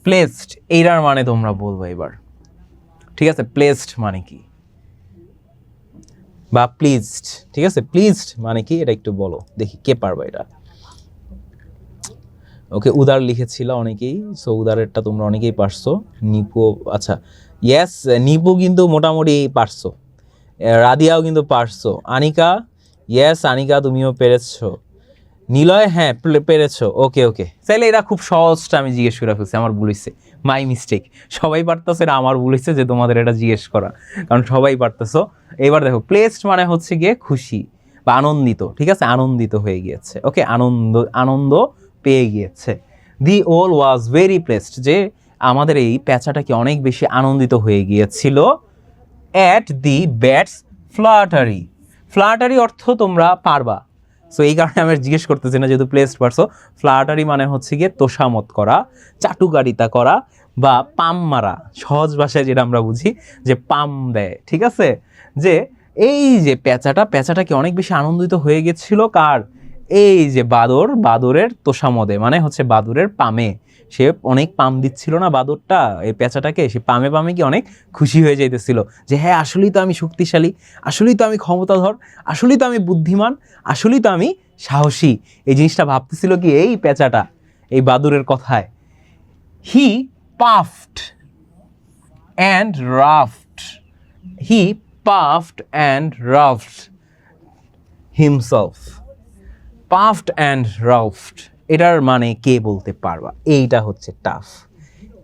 প্লেসড এইটার মানে তোমরা বলবো এবার, ঠিক আছে। প্লেসড মানে কি, বা প্লিজড, ঠিক আছে। প্লিজড মানে কি এটা একটু বলো দেখি, কে পারবে এটা? ওকে উদার লিখেছিল অনেকেই, সো উদারেরটা তোমরা অনেকেই পারছো। নিপু, আচ্ছা ইয়েস নিপু কিন্তু মোটামুটি পারছো, রাদিয়াও কিন্তু পারছো। আনিকা, ইয়েস আনিকা তুমিও পেরেছো। নিলয়, হ্যাঁ পেরেছো, ওকে ওকে। তাইলে এটা খুব সহজটা আমি জিজ্ঞেস করে ফেলছি, আমার ভুল হয়েছে, মাই মিস্টেক। সবাই পারতেছে, এটা আমার ভুল হয়েছে যে তোমাদের এটা জিজ্ঞেস করা, কারণ সবাই পারতেছো। এবার দেখো প্লেসড মানে হচ্ছে গিয়ে খুশি বা আনন্দিত, ঠিক আছে, আনন্দিত হয়ে গিয়েছে, ওকে, আনন্দ, আনন্দ পেয়ে গিয়েছে। দি ওল ওয়াজ ভেরি প্লেসড, যে আমাদের এই পেঁচাটাকে অনেক বেশি আনন্দিত হয়ে গিয়েছিল। অ্যাট দি ব্যাটস ফ্লাটারি, ফ্লাটারি অর্থ তোমরা পারবা, সো এই কারণে আমি জিজ্ঞেস করতেছি না, যেহেতু প্লেসড পারছো। ফ্লাটারি মানে হচ্ছে গিয়ে তোষামত করা, চাটুকারিতা করা, বা পাম মারা, সহজ ভাষায় যেটা আমরা বুঝি যে পাম দেয়, ঠিক আছে। যে এই যে পেঁচাটা কি অনেক বেশি আনন্দিত হয়ে গেছিল কার, এই যে বাদরের তোষামদে, মানে হচ্ছে বাদরের পামে। সে অনেক পাম দিচ্ছিল না বাদরটা এই পেঁচাটাকে, সে পামে পামে কি অনেক খুশি হয়ে যাইতেছিল যে হ্যাঁ আসলেই তো আমি শক্তিশালী, আসলেই তো আমি ক্ষমতাধর, আসলেই তো আমি বুদ্ধিমান, আসলেই তো আমি সাহসী। এই জিনিসটা ভাবতেছিল কি এই পেঁচাটা এই বাদুরের কথায়। হি puffed, and ruffed. He puffed and ruffed himself. Puffed and ruffed. এটার মানে কে বলতে পারবা? এইটা হচ্ছে টাফ।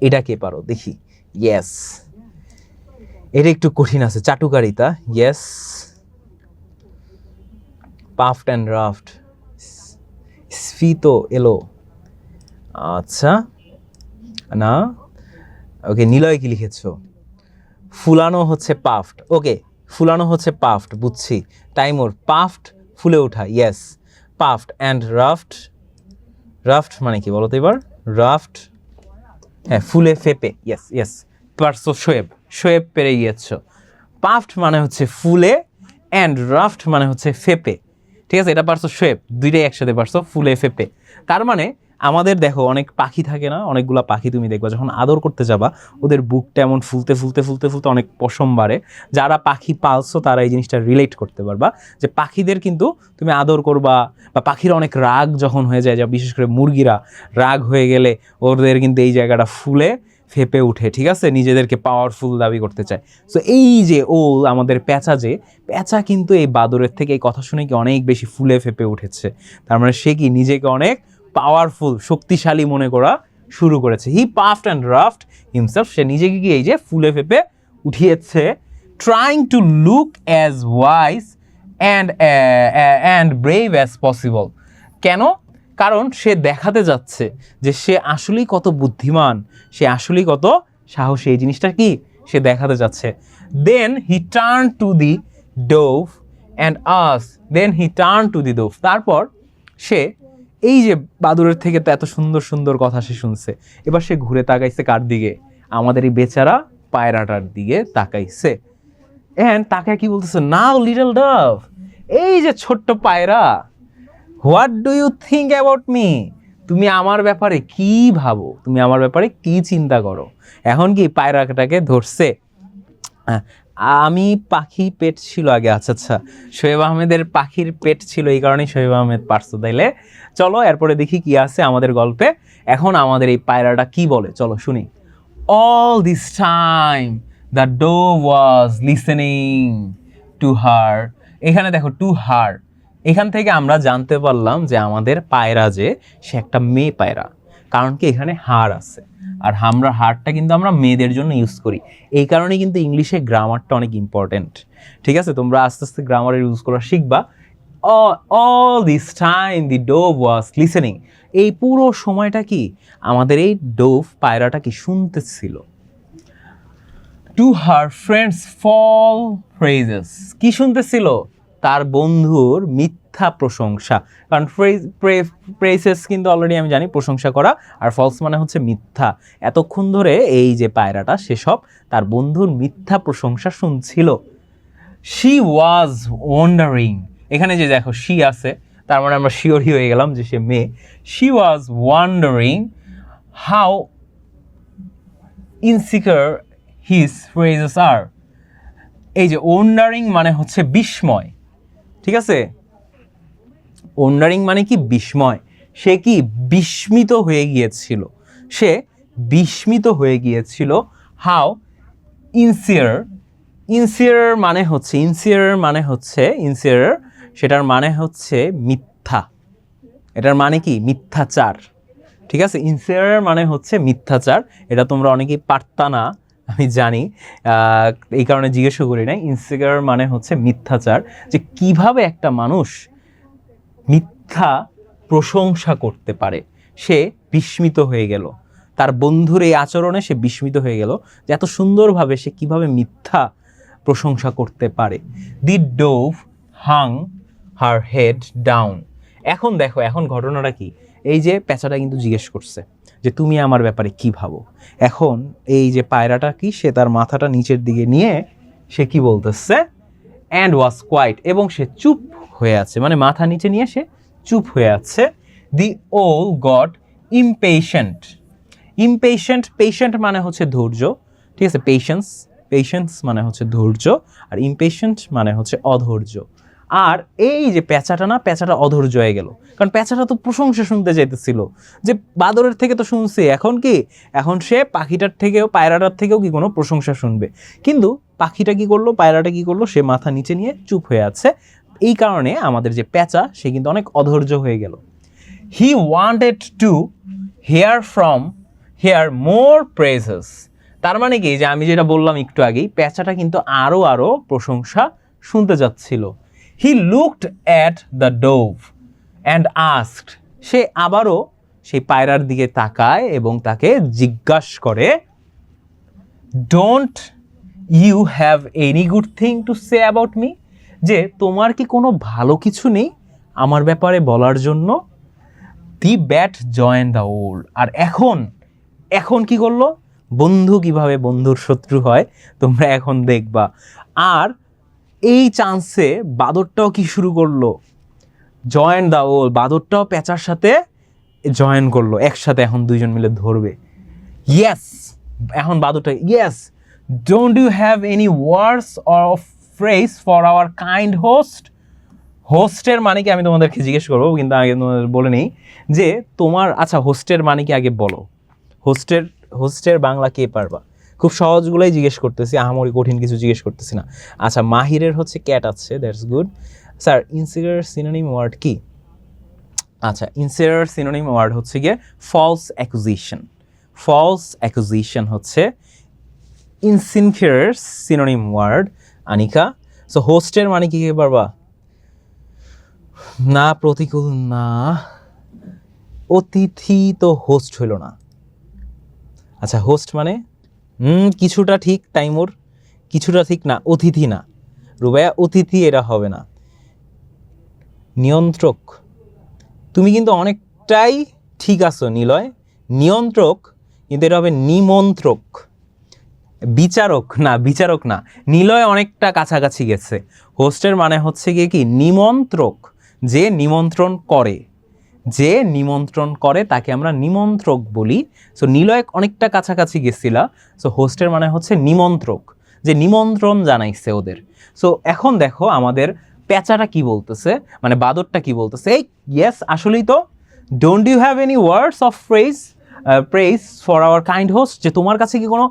এটা কে পারো দেখি? ইয়েস, এটা একটু কঠিন আছে, চাটুকারিতা। Yes, puffed and ruffed. স্ফীত এলো, আচ্ছা না, ওকে। নিলয় কি লিখেছো? ফুলানো হচ্ছে পাফড। ওকে, ফুলানো হচ্ছে পাফড, বুঝছি। টাইমোর পাফড ফুলে ওঠা। Yes, puffed and ruffed. Ruffed মানে কি বলো তো এবার? রাফড, হ্যাঁ, ফুলে ফেপে। ইয়েস ইয়েস, পারছো শোয়েব, শোয়েব পেরে গিয়েছো। পাফড মানে হচ্ছে ফুলে, অ্যান্ড রাফড মানে হচ্ছে ফেপে। ঠিক আছে, এটা পারছো শোয়েব, দুইটাই একসাথে পারছো, ফুলে ফেপে। তার মানে আমাদের দেখো অনেক পাখি থাকে না, অনেকগুলা পাখি তুমি দেখবা যখন আদর করতে যাবা ওদের বুকটা এমন ফুলতে ফুলতে ফুলতে ফুলতে অনেক পশম বাড়ে। যারা পাখি পালছো তারা এই জিনিসটা রিলেট করতে পারবা যে পাখিদের কিন্তু তুমি আদর করবা, বা পাখির অনেক রাগ যখন হয়ে যায়, যা বিশেষ করে মুরগিরা রাগ হয়ে গেলে ওদের কিন্তু এই জায়গাটা ফুলে ফেপে উঠে। ঠিক আছে, নিজেদেরকে পাওয়ারফুল দাবি করতে চায়। সো এই যে ও আমাদের পেঁচা, যে পেঁচা কিন্তু এই বাদরের থেকে এই কথা শুনে কি অনেক বেশি ফুলে ফেপে উঠেছে। তার মানে সে কি নিজেকে অনেক পাওয়ারফুল, শক্তিশালী মনে করা শুরু করেছে। He puffed and ruffed himself, সে নিজেকে কি এই যে ফুলে ফেপে উঠিয়েছে। Trying to look as wise and brave as possible. কেন? কারণ সে দেখাতে যাচ্ছে যে সে আসলেই কত বুদ্ধিমান, সে আসলেই কত সাহসী, এই জিনিসটা কি সে দেখাতে যাচ্ছে। Then he turn to the dove and us, then he turn to the dove, তারপর সে এই যে বাদুরের থেকে তো এত সুন্দর সুন্দর কথা সে শুনছে, এবার সে ঘুরে তাকাইছে কার দিকে? আমাদের এই বেচারা পায়রাটার দিকে তাকাইছে। এন্ড তাকে কি বলতেছে? নাও লিটল ডভ, এই যে ছোট্ট পায়রা, what do you think about me? তুমি আমার ব্যাপারে কি ভাবো, তুমি আমার ব্যাপারে কি চিন্তা করো? এখন কি পায়রাটাকে ধরছে। আমি পাখি পেট ছিল আগে। আচ্ছা আচ্ছা, শোয়েব আহমেদের পাখির পেট ছিল, এই কারণেই শোয়েব আহমেদ পারছো। তাইলে চলো এরপরে দেখি কি আছে আমাদের গল্পে। এখন আমাদের এই পায়রাটা কি বলে চলো শুনি। All this time the dove was listening to her. এখানে দেখো টু হার, এখান থেকে আমরা জানতে পারলাম যে আমাদের পায়রা যে সে একটা মেয়ে পায়রা, কারণ কি এখানে হার আছে, আর আমরা হারটা কিন্তু আমরা মেয়েদের জন্য ইউজ করি। এই কারণেই কিন্তু ইংলিশে গ্রামারটা অনেক ইম্পর্টেন্ট। ঠিক আছে, তোমরা আস্তে আস্তে গ্রামারের ইউজ করা শিখবা। All this time the dove was listening, এই পুরো সময়টা কি আমাদের এই ডোভ পায়রাটা কি শুনতেছিল। To her friends false praises, কি শুনতেছিল? তার বন্ধুর মিথ্যা প্রশংসা। কারণ প্রেসেস কিন্তু অলরেডি আমি জানি প্রশংসা করা, আর ফলস মানে হচ্ছে মিথ্যা। এতক্ষণ ধরে এই যে পায়রাটা সেসব তার বন্ধুর মিথ্যা প্রশংসা শুনছিল। শি ওয়াজ ওয়ান্ডারিং, এখানে যে দেখো শি আছে, তার মানে আমরা শিওরই হয়ে গেলাম যে সে মেয়ে। She was wondering how insecure his praises are. এই যে ওয়ান্ডারিং মানে হচ্ছে বিস্ময়। ঠিক আছে, ওয়ান্ডারিং মানে কি বিস্ময়। সে কি বিস্মিত হয়ে গিয়েছিল, সে বিস্মিত হয়ে গিয়েছিল। হাউ ইনসিয়ার, ইনসিয়ার মানে হচ্ছে ইনসিয়ার, সেটার মানে হচ্ছে মিথ্যা। এটার মানে কি মিথ্যাচার। ঠিক আছে, ইনসিয়ার মানে হচ্ছে মিথ্যাচার। এটা তোমরা অনেকেই পারতা না, আমি জানি, এই কারণে জিজ্ঞেসও করি নাই। ইনসিকিউর মানে হচ্ছে মিথ্যাচার, যে কিভাবে একটা মানুষ মিথ্যা প্রশংসা করতে পারে। সে বিস্মিত হয়ে গেল, তার বন্ধুর এই আচরণে সে বিস্মিত হয়ে গেল যে এত সুন্দরভাবে সে কিভাবে মিথ্যা প্রশংসা করতে পারে। দি dove Hang her head down. এখন দেখো, এখন ঘটনাটা কি? এই যে পেঁচাটা কিন্তু জিজ্ঞেস করছে যে তুমি আমার ব্যাপারে কি ভাবো। এখন এই যে পায়রাটা কি, সে তার মাথাটা নিচের দিকে নিয়ে সে কি বলতেছে? অ্যান্ড ওয়াজ কোয়াইট, এবং সে চুপ হয়ে আছে, মানে মাথা নিচে নিয়ে সে চুপ হয়ে আছে। দি ওল গট ইমপেশেন্ট, ইমপেশেন্ট, পেশেন্ট মানে হচ্ছে ধৈর্য। ঠিক আছে, পেশেন্স মানে হচ্ছে ধৈর্য, আর ইমপেশেন্ট মানে হচ্ছে অধৈর্য। আর এই যে পেঁচাটা না, পেঁচাটা অধৈর্য হয়ে গেল, কারণ পেঁচাটা তো প্রশংসা শুনতে চাইতেছিল যে বাদরের থেকে তো শুনছে, এখন কি, এখন সে পাখিটার থেকেও, পায়রাটার থেকেও কি কোনো প্রশংসা শুনবে। কিন্তু পাখিটা কি করলো, পায়রাটা কি করলো, সে মাথা নিচে নিয়ে চুপ হয়ে আছে। এই কারণে আমাদের যে পেঁচা, সে কিন্তু অনেক অধৈর্য হয়ে গেল। He wanted to hear more praises. তার মানে কি, যে আমি যেটা বললাম একটু আগেই, পেঁচাটা কিন্তু আরো প্রশংসা শুনতে যাচ্ছিল। He looked at the dove and asked. সে আবারও সেই পায়রার দিকে তাকায় এবং তাকে জিজ্ঞাসা করে, don't you have any good thing to say about me? যে তোমার কি কোনো ভালো কিছু নেই আমার ব্যাপারে বলার জন্য? দি ব্যাট জয়েন দ্য ওল। আর এখন কি করলো, বন্ধু কিভাবে বন্ধুর শত্রু হয় তোমরা এখন দেখবা। আর এই চান্সে বাদরটাও কি শুরু করলো, জয়েন দ্য ওল। বাদরটাও পেঁচার সাথে জয়েন করলো, একসাথে এখন দুইজন মিলে ধরবে। ইয়েস, এখন বাদরটা, yes, don't you have any words of praise for our kind host? হোস্টের মানে কি আমি তোমাদেরকে জিজ্ঞেস করবো, কিন্তু আগে তোমাদের বলে নেই যে তোমার, আচ্ছা হোস্টের মানে কি আগে বলো। হোস্টের বাংলা কে পারবা? খুব সহজগুলোই জিজ্ঞেস করতেছি, আহামরি কঠিন কিছু জিজ্ঞেস করতেছি না। আচ্ছা, মাহিরের হচ্ছে ক্যাট আছে, that's good. Sir insincere synonym word কি? আচ্ছা, ইনসিডিয়ার সিনোনিম ওয়ার্ড হচ্ছে গিয়ে ফলস অ্যাকুজিশন। ফলস অ্যাকুজিশন হচ্ছে ইনসিনফিয়ার সিনোনিম ওয়ার্ড, আনিকা। সো হোস্টের মানে কি কে পারবা? না প্রতিকূল না, অতিথি তো হোস্ট হইল না। আচ্ছা, হোস্ট মানে কিছুটা ঠিক তাইমুর, কিছুটা ঠিক না, অতিথি না রুবাইয়া, অতিথি এটা হবে না। নিয়ন্ত্রক, তুমি কিন্তু অনেকটাই ঠিক আছো নিলয়, নিয়ন্ত্রক, কিন্তু এটা হবে নিমন্ত্রক। বিচারক না, বিচারক না, নিলয় অনেকটা কাছাকাছি গেছে। হোস্টের মানে হচ্ছে গিয়ে কি, নিমন্ত্রক, যে নিমন্ত্রণ করে, যে নিমন্ত্রণ করে তাকে আমরা নিমন্ত্রক বলি। সো নিলয় অনেকটা কাছাকাছি গেছিলা। সো হোস্টের মানে হচ্ছে নিমন্ত্রক, যে নিমন্ত্রণ জানাইছে ওদের। সো এখন দেখো আমাদের পেঁচাটা কি বলতেছে, মানে বাদরটা কি বলতেছে, এই ইয়েস আসলেই তো, don't you have any words of praise for our kind host? যে তোমার কাছে কি কোনো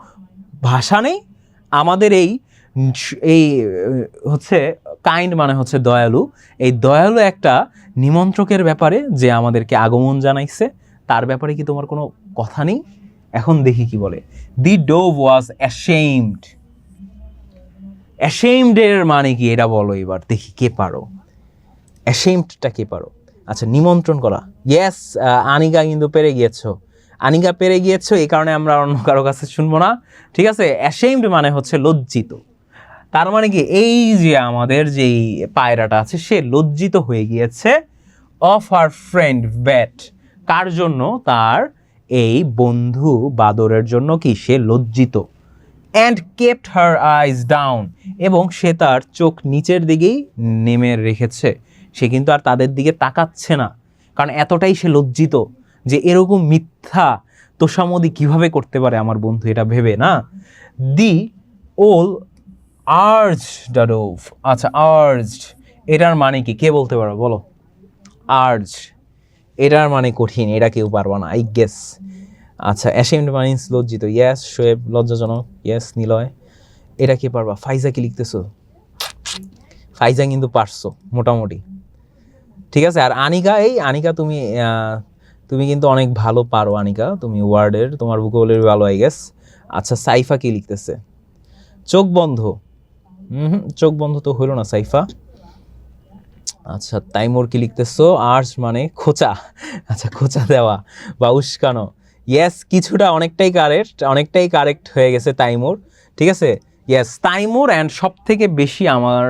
ভাষা নেই আমাদের এই এই হচ্ছে কাইন্ড মানে হচ্ছে দয়ালু, এই দয়ালু একটা নিমন্ত্রকের ব্যাপারে যে আমাদেরকে আগমন জানাইছে, তার ব্যাপারে কি তোমার কোনো কথা নেই? এখন দেখি কি বলে। দি ডোভ ওয়াজ অ্যাশেমড। অ্যাশেমড এর মানে কি এটা বলো এবার, দেখি কে পারো। অ্যাশেমডটা কে পারো? আচ্ছা, নিমন্ত্রণ করা, ইয়েস, আনিকা কিন্তু পেরে গিয়েছো, আনিকা পেরে গিয়েছো, এই কারণে আমরা অন্য কারো কাছে শুনবো না, ঠিক আছে। অ্যাশেমড মানে হচ্ছে লজ্জিত। তার মানে কি, এই যে আমাদের যেই পায়রাটা আছে সে লজ্জিত হয়ে গিয়েছে। অফ আর ফ্রেন্ড ব্যাট, কার জন্য? তার এই বন্ধু বাদরের জন্য কি সে লজ্জিত। And kept her eyes down, এবং সে তার চোখ নিচের দিকেই নেমে রেখেছে, সে কিন্তু আর তাদের দিকে তাকাচ্ছে না, কারণ এতটাই সে লজ্জিত যে এরকম মিথ্যা তোষামোদি কিভাবে করতে পারে আমার বন্ধু, এটা ভেবে না। দি ওল আর্জড দ্য ডোভ। আচ্ছা, আর্জড এটার মানে কি, কে বলতে পারো বলো? আর্জ এটার মানে কঠিন, এটা কেউ পারবা না আই গেস। আচ্ছা, অ্যাশেমড মাইন্স লজ্জিত, ইয়েস। শোয়েব লজ্জাজনক, ইয়েস। নিলয় এটা কে পারবা? ফাইজা কি লিখতেছো? ফাইজা কিন্তু পারছো মোটামুটি, ঠিক আছে। আর আনিকা, এই আনিকা তুমি কিন্তু অনেক ভালো পারো আনিকা, তুমি ওয়ার্ডের তোমার ভোকাবুলারি ভালো আই গেস। আচ্ছা, সাইফা কি লিখতেছে? চোখ বন্ধ, চোখ বন্ধ তো হইল না সাইফা। আচ্ছা, তাইমুর কি লিখতেছো? আর্চ মানে খোঁচা, আচ্ছা খোঁচা দেওয়া বা উস্কানো, ইয়েস। কিছুটা অনেকটাই কারেক্ট হয়ে গেছে তাইমুর, ঠিক আছে, ইয়েস তাইমুর। অ্যান্ড সব থেকে বেশি আমার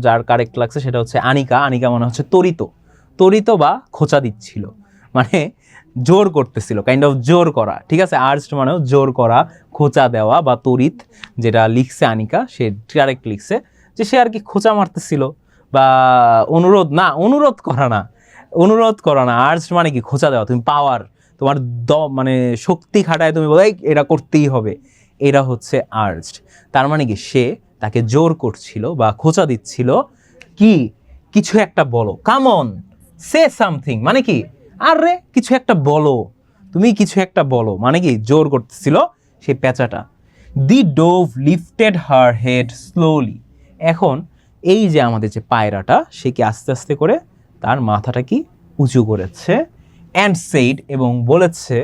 যার কারেক্ট লাগছে সেটা হচ্ছে আনিকা। আনিকা মানে হচ্ছে তরিত বা খোঁচা দিচ্ছিল, মানে জোর করতেছিল, কাইন্ড অফ জোর করা, ঠিক আছে। আর্জড মানেও জোর করা, করা দেওয়া বা তড়িৎ, যেটা লিখছে আনিকা সে ডাইরেক্ট লিখছে যে সে আর কি খোঁচা মারতেছিল বা অনুরোধ করা না। আর্জড মানে কি খোঁচা দেওয়া, তুমি পাওয়ার, তোমার মানে শক্তি খাটায় তুমি বলো এটা করতেই হবে, এটা হচ্ছে আর্জড। তার মানে কি সে তাকে জোর করছিল বা খোঁচা দিচ্ছিল কি কিছু একটা বলো, কাম অন, সে সামথিং, মানে কি আরে কিছু একটা বলো, তুমি কিছু একটা বলো, মানে কি জোর করতেছিল সেই পেঁচাটা। The dove lifted her head slowly, এখন এই যে আমাদের যে পায়রাটা সে কি আস্তে আস্তে করে তার মাথাটা কি উঁচু করেছে, অ্যান্ড সেইড, এবং বলেছে,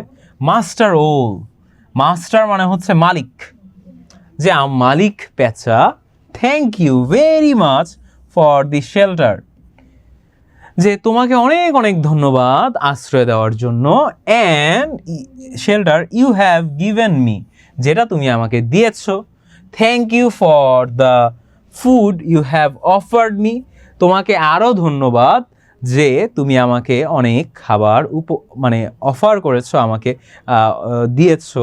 মাস্টার ওল, মাস্টার মানে হচ্ছে মালিক, যে মালিক পেঁচা, thank you very much for the shelter, যে তোমাকে অনেক অনেক ধন্যবাদ আশ্রয় দেওয়ার জন্য, and shelter you have given me, যেটা তুমি আমাকে দিয়েছো, thank you for the food you have offered me, তোমাকে আরও ধন্যবাদ যে তুমি আমাকে অনেক খাবার মানে অফার করেছো, আমাকে দিয়েছো,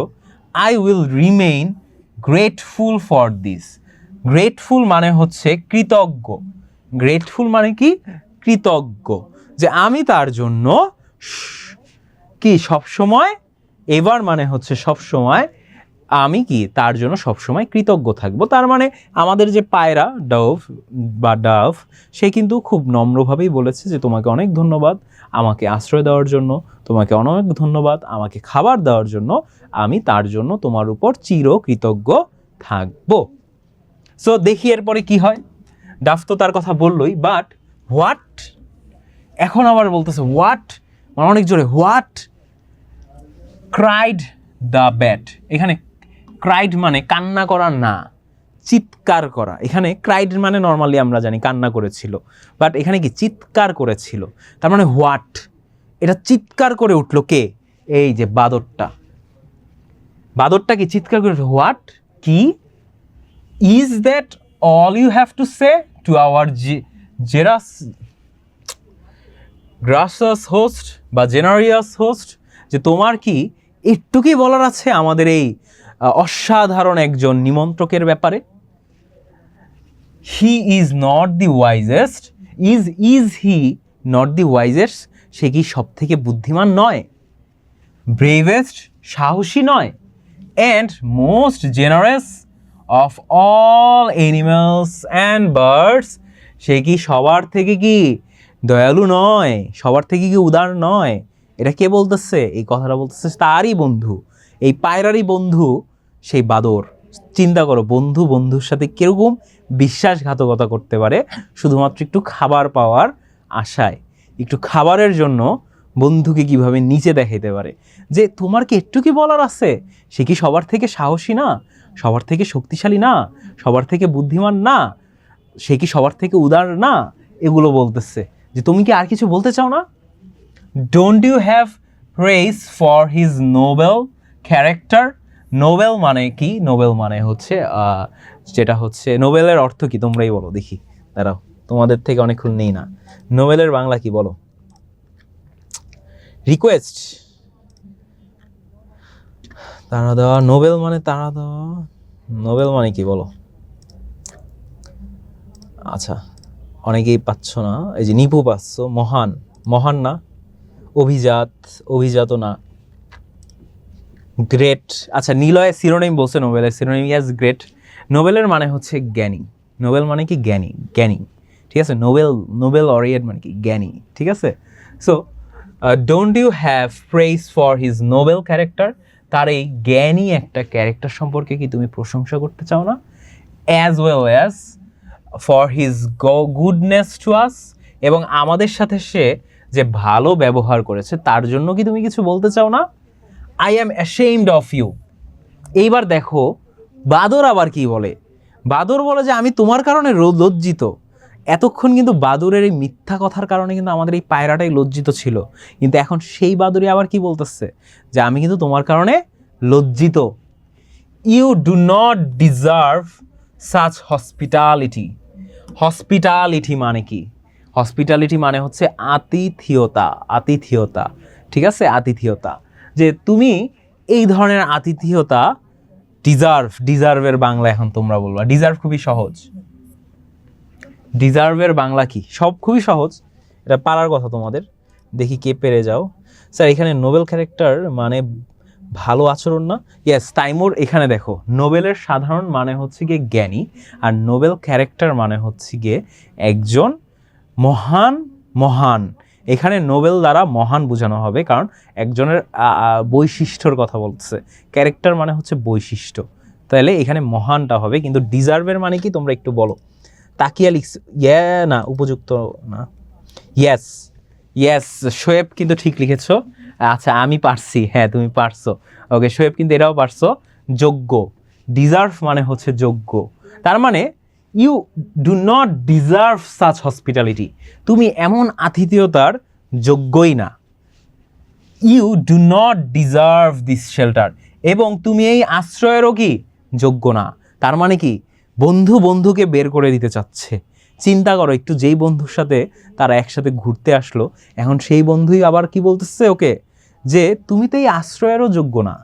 I will remain grateful for this, grateful মানে হচ্ছে কৃতজ্ঞ, গ্রেটফুল মানে কি কৃতজ্ঞ, যে আমি তার জন্য কি সবসময়, এবার মানে হচ্ছে সবসময়, আমি কি তার জন্য সবসময় কৃতজ্ঞ থাকবো। তার মানে আমাদের যে পায়রা ডভ বা ডাভ, সে কিন্তু খুব নম্রভাবেই বলেছে যে তোমাকে অনেক ধন্যবাদ আমাকে আশ্রয় দেওয়ার জন্য, তোমাকে অনেক ধন্যবাদ আমাকে খাবার দেওয়ার জন্য, আমি তার জন্য তোমার উপর চির কৃতজ্ঞ থাকবো। সো দেখি এরপরে কি হয়। ডাভ তো তার কথা বললোই, বাট হোয়াট, এখন আবার বলতেছে হোয়াট, মানে অনেক জোরে, হোয়াট ক্রাইড দ্য ব্যাট, এখানে ক্রাইড মানে কান্না করা না, চিৎকার করা। এখানে ক্রাইড মানে নর্মালি আমরা জানি কান্না করেছিল, বাট এখানে কি চিৎকার করেছিল, তার মানে হোয়াট, এটা চিৎকার করে উঠলো কে, এই যে বাদরটা, বাদরটা কি চিৎকার করে, হোয়াট কি, is that all you have to say to our gracious host বা জেনারিয়াস হোস্ট, যে তোমার কি একটুকুই বলার আছে আমাদের এই অসাধারণ একজন নিমন্ত্রকের ব্যাপারে। He is not the wisest, is he not the wisest, সে কি সব থেকে বুদ্ধিমান নয়, ব্রেভেস্ট সাহসী নয়, and most generous of all animals and birds, সে কি সবার থেকে কি দয়ালু নয়, সবার থেকে কি উদার নয়। এটা কে বলতেছে, এই কথাটা বলতেছে তারই বন্ধু, এই পায়রারই বন্ধু সেই বাদর। চিন্তা করো, বন্ধু বন্ধুর সাথে কিরকম বিশ্বাসঘাতকতা করতে পারে শুধুমাত্র একটু খাবার পাওয়ার আশায়, একটু খাবারের জন্য বন্ধুকে কিভাবে নিচে দেখাইতে পারে, যে তোমার কি একটু কি বলার আছে, সে কি সবার থেকে সাহসী না, সবার থেকে শক্তিশালী না, সবার থেকে বুদ্ধিমান না, সে কি সবার থেকে উদার না, এগুলো বলতেছে, যে তুমি কি আর কিছু বলতে চাও না। Don't you have praise for his noble character, noble মানে কি, নোবেল মানে হচ্ছে যেটা হচ্ছে নোবেলের অর্থ কি তোমরাই বলো দেখি, দাঁড়াও তোমাদের থেকে অনেকক্ষণ নেই না, নোবেলের বাংলা কি বলো, রিকোয়েস্ট, তাড়া দেওয়া, নোবেল মানে তাড়া দেওয়া, নোবেল মানে কি বলো, আচ্ছা অনেকেই পাচ্ছ না, এই যে নিপু পাচ্ছ, মহান, মহান না, অভিজাত, অভিজাত না, গ্রেট, আচ্ছা নিলয় সিনোনিম বলছে, নোবেলের সিনোনিম ইয়াস গ্রেট, নোবেলের মানে হচ্ছে জ্ঞানী, নোবেল মানে কি জ্ঞানী, জ্ঞানী, ঠিক আছে, নোবেল, নোবেল অরিয়েট মানে কি জ্ঞানী, ঠিক আছে। So don't you have praise for his noble character, তার এই জ্ঞানী একটা ক্যারেক্টার সম্পর্কে কি তুমি প্রশংসা করতে চাও না, as well as for his goodness to us, এবং আমাদের সাথে সে যে ভালো ব্যবহার করেছে তার জন্য কি তুমি কিছু বলতে চাও না। I am ashamed of you, এইবার দেখো বাদর আবার কি বলে, বাদর বলে যে আমি তোমার কারণে লজ্জিত। এতক্ষণ কিন্তু বাদুরের এই মিথ্যা কথার কারণে কিন্তু আমাদের এই পায়রাটাই লজ্জিত ছিল, কিন্তু এখন সেই বাদুরই আবার কি বলতেছে, যে আমি কিন্তু তোমার কারণে লজ্জিত। You do not deserve such hospitality, hospitality মানে কি, হসপিটালিটি মানে হচ্ছে আতিথেয়তা, আতিথেয়তা, ঠিক আছে, আতিথেয়তা, যে তুমি এই ধরনের আতিথেয়তা ডিজার্ভ, ডিজার্ভের বাংলা এখন তোমরা বলবা, ডিজার্ভ খুবই সহজ, ডিজার্ভের বাংলা কি, সব খুবই সহজ, এটা পারার কথা তোমাদের, দেখি কে পেরে যাও। স্যার এখানে নোবেল ক্যারেক্টার মানে ভালো আচরণ না, ইয়েস তাইমুর, এখানে দেখো নোবেলের সাধারণ মানে হচ্ছে গিয়ে জ্ঞানী, আর নোবেল ক্যারেক্টার মানে হচ্ছে গিয়ে একজন মহান, মহান, এখানে নোবেল দ্বারা মহান বোঝানো হবে, কারণ একজনের বৈশিষ্ট্যর কথা বলছে। ক্যারেক্টার মানে হচ্ছে বৈশিষ্ট্য, তাহলে এখানে মহানটা হবে। কিন্তু ডিজার্ভের মানে কি তোমরা একটু বলো। তাকিয়া লিখছ, না উপযুক্ত না, ইয়েস ইয়েস, শোয়েব কিন্তু ঠিক লিখেছো। আচ্ছা আমি পারছি, হ্যাঁ তুমি পারছো, ওকে শোয়েব কিন্তু এটাও পারছো। যোগ্য, ডিজার্ভ মানে হচ্ছে যোগ্য, তার মানে you do not deserve such hospitality, তুমি এমন আতিথেয়তার যোগ্যই না। You do not deserve this shelter, এবং তুমি এই আশ্রয়েরও কি যোগ্য না। তার মানে কি বন্ধু বন্ধুকে বের করে দিতে চাচ্ছে। চিন্তা করো একটু, যেই বন্ধুর সাথে তারা একসাথে ঘুরতে আসলো, এখন সেই বন্ধুই আবার কি বলতেছে ওকে, যে তুমি তো এই আশ্রয়েরও যোগ্য না।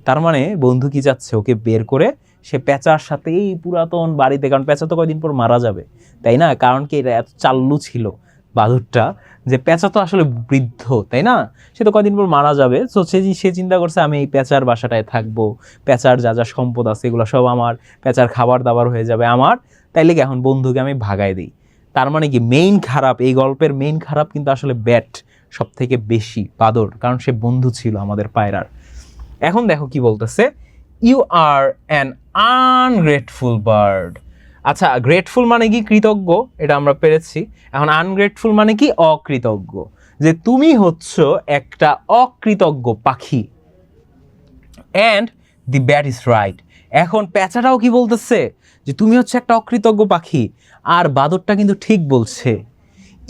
তার মানে বন্ধু কি চাচ্ছে, ওকে বের করে সে পেঁচার সাথে এই পুরাতন বাড়িতে, কারণ পেঁচা তো কয়দিন পর মারা যাবে, তাই না? কারণ কি এটা এত চাল্লু ছিল বাদুরটা, যে পেঁচা তো আসলে বৃদ্ধ, তাই না? সে তো কয়দিন পর মারা যাবে। সো সে চিন্তা করছে আমি এই পেঁচার বাসাটায় থাকবো, পেঁচার যা যা সম্পদ আছে এগুলো সব আমার, পেঁচার খাবার দাবার হয়ে যাবে আমার, তাইলে কি এখন বন্ধুকে আমি ভাগাই দিই। তার মানে কি মেইন খারাপ, এই গল্পের মেইন খারাপ কিন্তু আসলে ব্যাট সব থেকে বেশি বাদর, কারণ সে বন্ধু ছিল আমাদের পায়রার। এখন দেখো কি বলতেছে, you are an ungrateful bird. আচ্ছা গ্রেটফুল মানে কি কৃতজ্ঞ, এটা আমরা পেরেছি। এখন আনগ্রেটফুল মানে কি অকৃতজ্ঞ, যে তুমি হচ্ছ একটা অকৃতজ্ঞ পাখি। And the bat is right, এখন পেঁচাটাও কি বলতেছে, যে তুমি হচ্ছে একটা অকৃতজ্ঞ পাখি, আর বাদরটা কিন্তু ঠিক বলছে,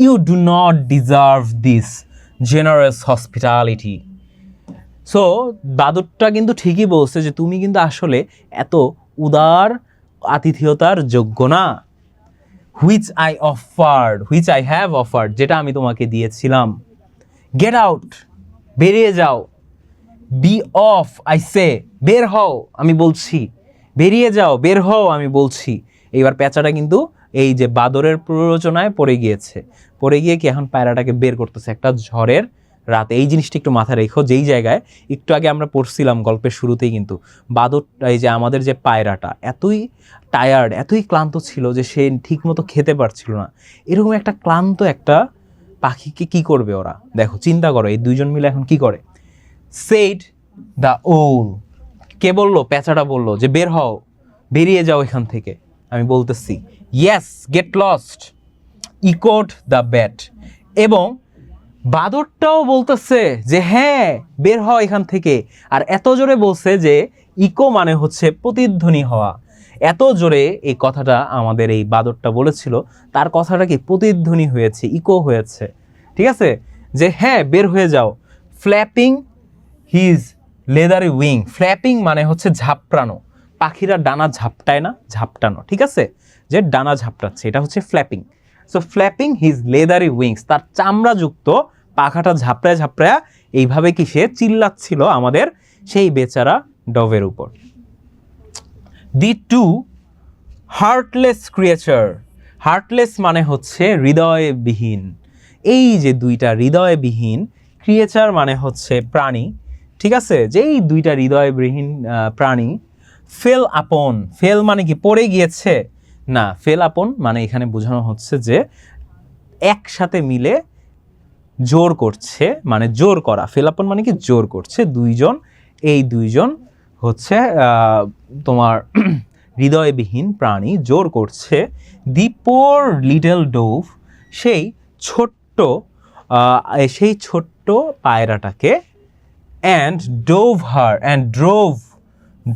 you do not deserve this generous hospitality. So বাদরটা কিন্তু ঠিকই বলছে যে তুমি কিন্তু আসলে এত উদার আতিথেয়তার যোগ্য না। হুইচ আই হ্যাভ অফার্ড, যেটা আমি তোমাকে দিয়েছিলাম। গেট আউট, বেরিয়ে যাও। বি অফ আই সে, বের হও আমি বলছি, বেরিয়ে যাও, বের হও আমি বলছি। এইবার পেঁচাটা কিন্তু এই যে বাদরের প্ররোচনায় পড়ে গিয়েছে, পড়ে গিয়ে কি এখন পায়রাটাকে বের করতেছে একটা ঝড়ের রাতে। এই জিনিসটা একটু মাথায় রেখো, যেই জায়গায় একটু আগে আমরা পড়ছিলাম গল্পের শুরুতেই, কিন্তু বাদর, এই যে আমাদের যে পায়রাটা এতই টায়ার্ড, এতই ক্লান্ত ছিল যে সে ঠিকমতো খেতে পারছিল না। এরকম একটা ক্লান্ত একটা পাখিকে কি করবে ওরা, দেখো চিন্তা করো, এই দুইজন মিলে এখন কি করে। সেড দ্য ওল, কে বললো, পেঁচাটা বললো যে বের হও, বেরিয়ে যাও এখান থেকে, আমি বলতেছি। Yes get lost, echoed the bat, এবং বাদরটাও বলতেছে যে হ্যাঁ বের হও এখান থেকে। আর এত জোরে বলছে যে ইকো মানে হচ্ছে প্রতিধ্বনি হওয়া, এত জোরে এই কথাটা আমাদের এই বাদরটা বলেছিল, তার কথাটা কি প্রতিধ্বনি হয়েছে, ইকো হয়েছে, ঠিক আছে, যে হ্যাঁ বের হয়ে যাও। ফ্ল্যাপিং হিজ লেদারি উইং, ফ্ল্যাপিং মানে হচ্ছে ঝাপটানো, পাখিরা ডানা ঝাপটায় না, ঝাপটানো, ঠিক আছে, যে ডানা ঝাপটাচ্ছে, এটা হচ্ছে flapping. So flapping his leathery wings, তার চামড়াযুক্ত পাখাটা ঝাপড়ায় ঝাপড়ায় এইভাবে কি সে চিল্লাচ্ছিল আমাদের সেই বেচারা ডভের উপর। দি টু হার্টলেস ক্রিয়েচার, হার্টলেস মানে হচ্ছে হৃদয়বিহীন, এই যে দুইটা হৃদয়বিহীন, ক্রিয়েচার মানে হচ্ছে প্রাণী, ঠিক আছে, যে এই দুইটা হৃদয়বিহীন প্রাণী। ফেল আপন, ফেল মানে কি পড়ে গিয়েছে না, ফেল আপন মানে এখানে বোঝানো হচ্ছে যে একসাথে মিলে জোর করছে, মানে জোর করা। ফেল আপন মানে কি জোর করছে, দুইজন, এই দুইজন হচ্ছে তোমার হৃদয়বিহীন প্রাণী জোর করছে। দি পোর লিটল ডোভ, সেই ছোট্ট পায়রাটাকে। And dove her, and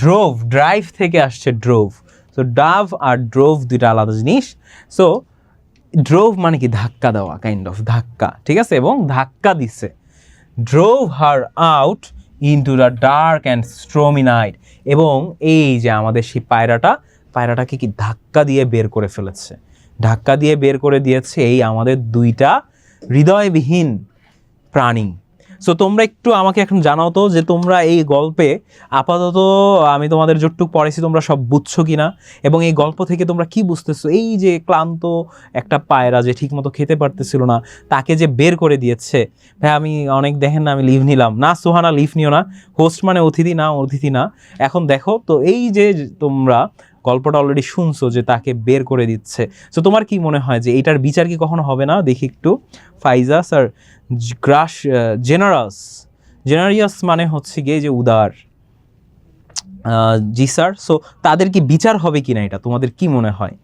drove drive থেকে আসছে ড্রোভ। সো ডাভ আর ড্রোভ দুইটা আলাদা জিনিস। সো ড্রোভ মানে কি ধাক্কা দেওয়া, কাইন্ড অফ ধাক্কা, ঠিক আছে, এবং ধাক্কা দিচ্ছে। Drove her out into the dark and stormy night, এবং এই যে আমাদের সেই পায়রাটাকে কি ধাক্কা দিয়ে বের করে ফেলেছে, ধাক্কা দিয়ে বের করে দিয়েছে এই আমাদের দুইটা হৃদয়বিহীন প্রাণী। সো তোমরা একটু আমাকে এখন জানাও তো যে তোমরা এই গল্পে আপাতত আমি তোমাদের যতটুকু পড়েছি তোমরা সব বুঝছো কিনা, এবং এই গল্প থেকে তোমরা কি বুঝতেছো, এই যে ক্লান্ত একটা পায়রা যে ঠিকমতো খেতে পারতেছিল না, তাকে যে বের করে দিয়েছে। ভাই আমি অনেক দেখেন না, আমি লিভ নিলাম না, সোহানা লিভ নিও না, হোস্ট মানে অতিথি না, অতিথি না। এখন দেখো তো এই যে তোমরা গল্পটা অলরেডি শুনছো যে তাকে বের করে দিচ্ছে। সো তোমার কি মনে হয় যে এটার বিচার কি কখনো হবে না? দেখি একটু। ফাইজা স্যার, জেনারিয়াস মানে হচ্ছে গিয়ে যে উদার। জি স্যার। সো তাদের কি বিচার হবে কিনা এটা তোমাদের কি মনে হয়?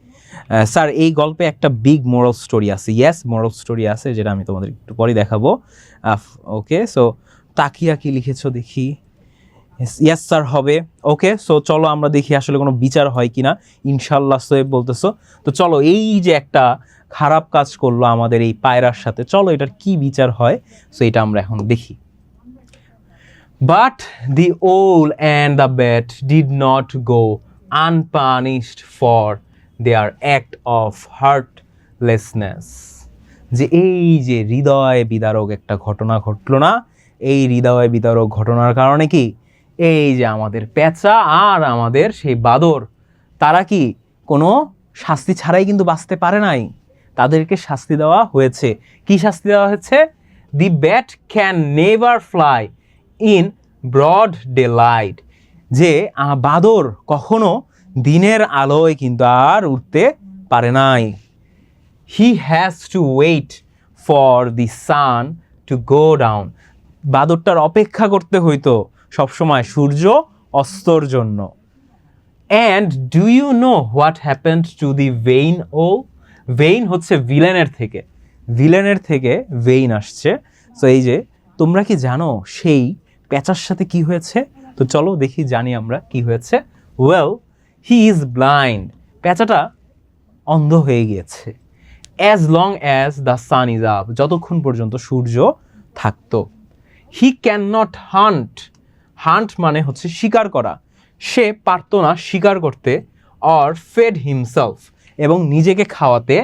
স্যার এই গল্পে একটা বিগ মোরাল স্টোরি আছে। ইয়েস, মোরাল স্টোরি আছে, যেটা আমি তোমাদের একটু পরে দেখাবো। ওকে, সো তাকিয়া কি লিখেছো দেখি। ইয়েস স্যার হবে। ওকে, সো চলো আমরা দেখি আসলে কোনো বিচার হয় কিনা। ইনশাল্লাহ সোয়েব বলতেছো। তো চলো, এই যে একটা খারাপ কাজ করলো আমাদের এই পায়রার সাথে, চলো এটার কি বিচার হয়, সো এটা আমরা এখন দেখি। But the owl and the bat did not go unpunished for their act of heartlessness. যে এই যে হৃদয় বিদারক একটা ঘটনা ঘটলো না, এই হৃদয় বিদারক ঘটনার কারণে কি এই যে আমাদের পেঁচা আর আমাদের সেই বাদর, তারা কি কোনো শাস্তি ছাড়াই কিন্তু বাঁচতে পারে নাই, তাদেরকে শাস্তি দেওয়া হয়েছে। কি শাস্তি দেওয়া হয়েছে? The bat can never fly in broad daylight. যে বাদর কখনো দিনের আলোয় কিন্তু আর উঠতে পারে নাই। He has to wait for the sun to go down. বাদরটার অপেক্ষা করতে হইতো সবসময় সূর্য অস্তর জন্য। And do you know what happened to the vain ও? ভেইন হচ্ছে ভিলেনের থেকে ভেইন আসছে। সো এই যে তোমরা কি জানো সেই প্যাঁচার সাথে কি হয়েছে? তো চলো দেখি, জানি আমরা কি হয়েছে। Well, he is blind. প্যাঁচাটা অন্ধ হয়ে গিয়েছে। As long as the sun is up, যতক্ষণ পর্যন্ত সূর্য থাকতো। হি ক্যান নট হান্ট মানে হচ্ছে শিকার করা, সে পারতো না শিকার করতে। অর ফেড হিমসেলফ, এবং নিজেকে খাওয়াতে।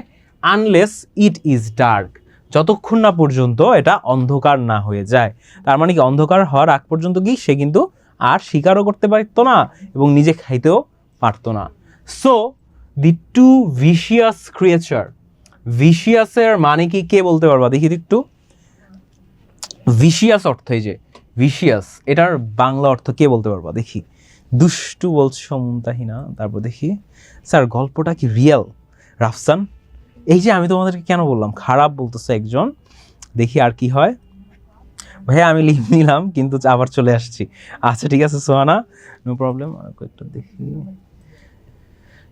আনলেস ইট ইজ ডার্ক, যতক্ষণ না পর্যন্ত এটা অন্ধকার না হয়ে যায়। তার মানে কি অন্ধকার হওয়ার আগ পর্যন্ত কি সে কিন্তু আর শিকারও করতে পারতো না এবং নিজে খাইতেও পারতো না। So the two vicious creature. ভিশিয়াসের মানে কি কে বলতে পারবা দেখি একটু? ভিশিয়াস অর্থ, এই যে ভিশিয়াস, এটার বাংলা অর্থ কে বলতে পারবা দেখি? দুষ্টু বলছো মুমতাহিনা। তারপর দেখি স্যার গল্পটা কি রিয়েল? রাফসান। এই যে আমি তোমাদেরকে কেন বললাম খারাপ বলতেছে একজন, দেখি আর কি হয়। ভাইয়া আমি লিভ নিলাম কিন্তু আবার চলে আসছি। আচ্ছা ঠিক আছে সোহানা, নো প্রবলেম। কয়েকটা দেখি।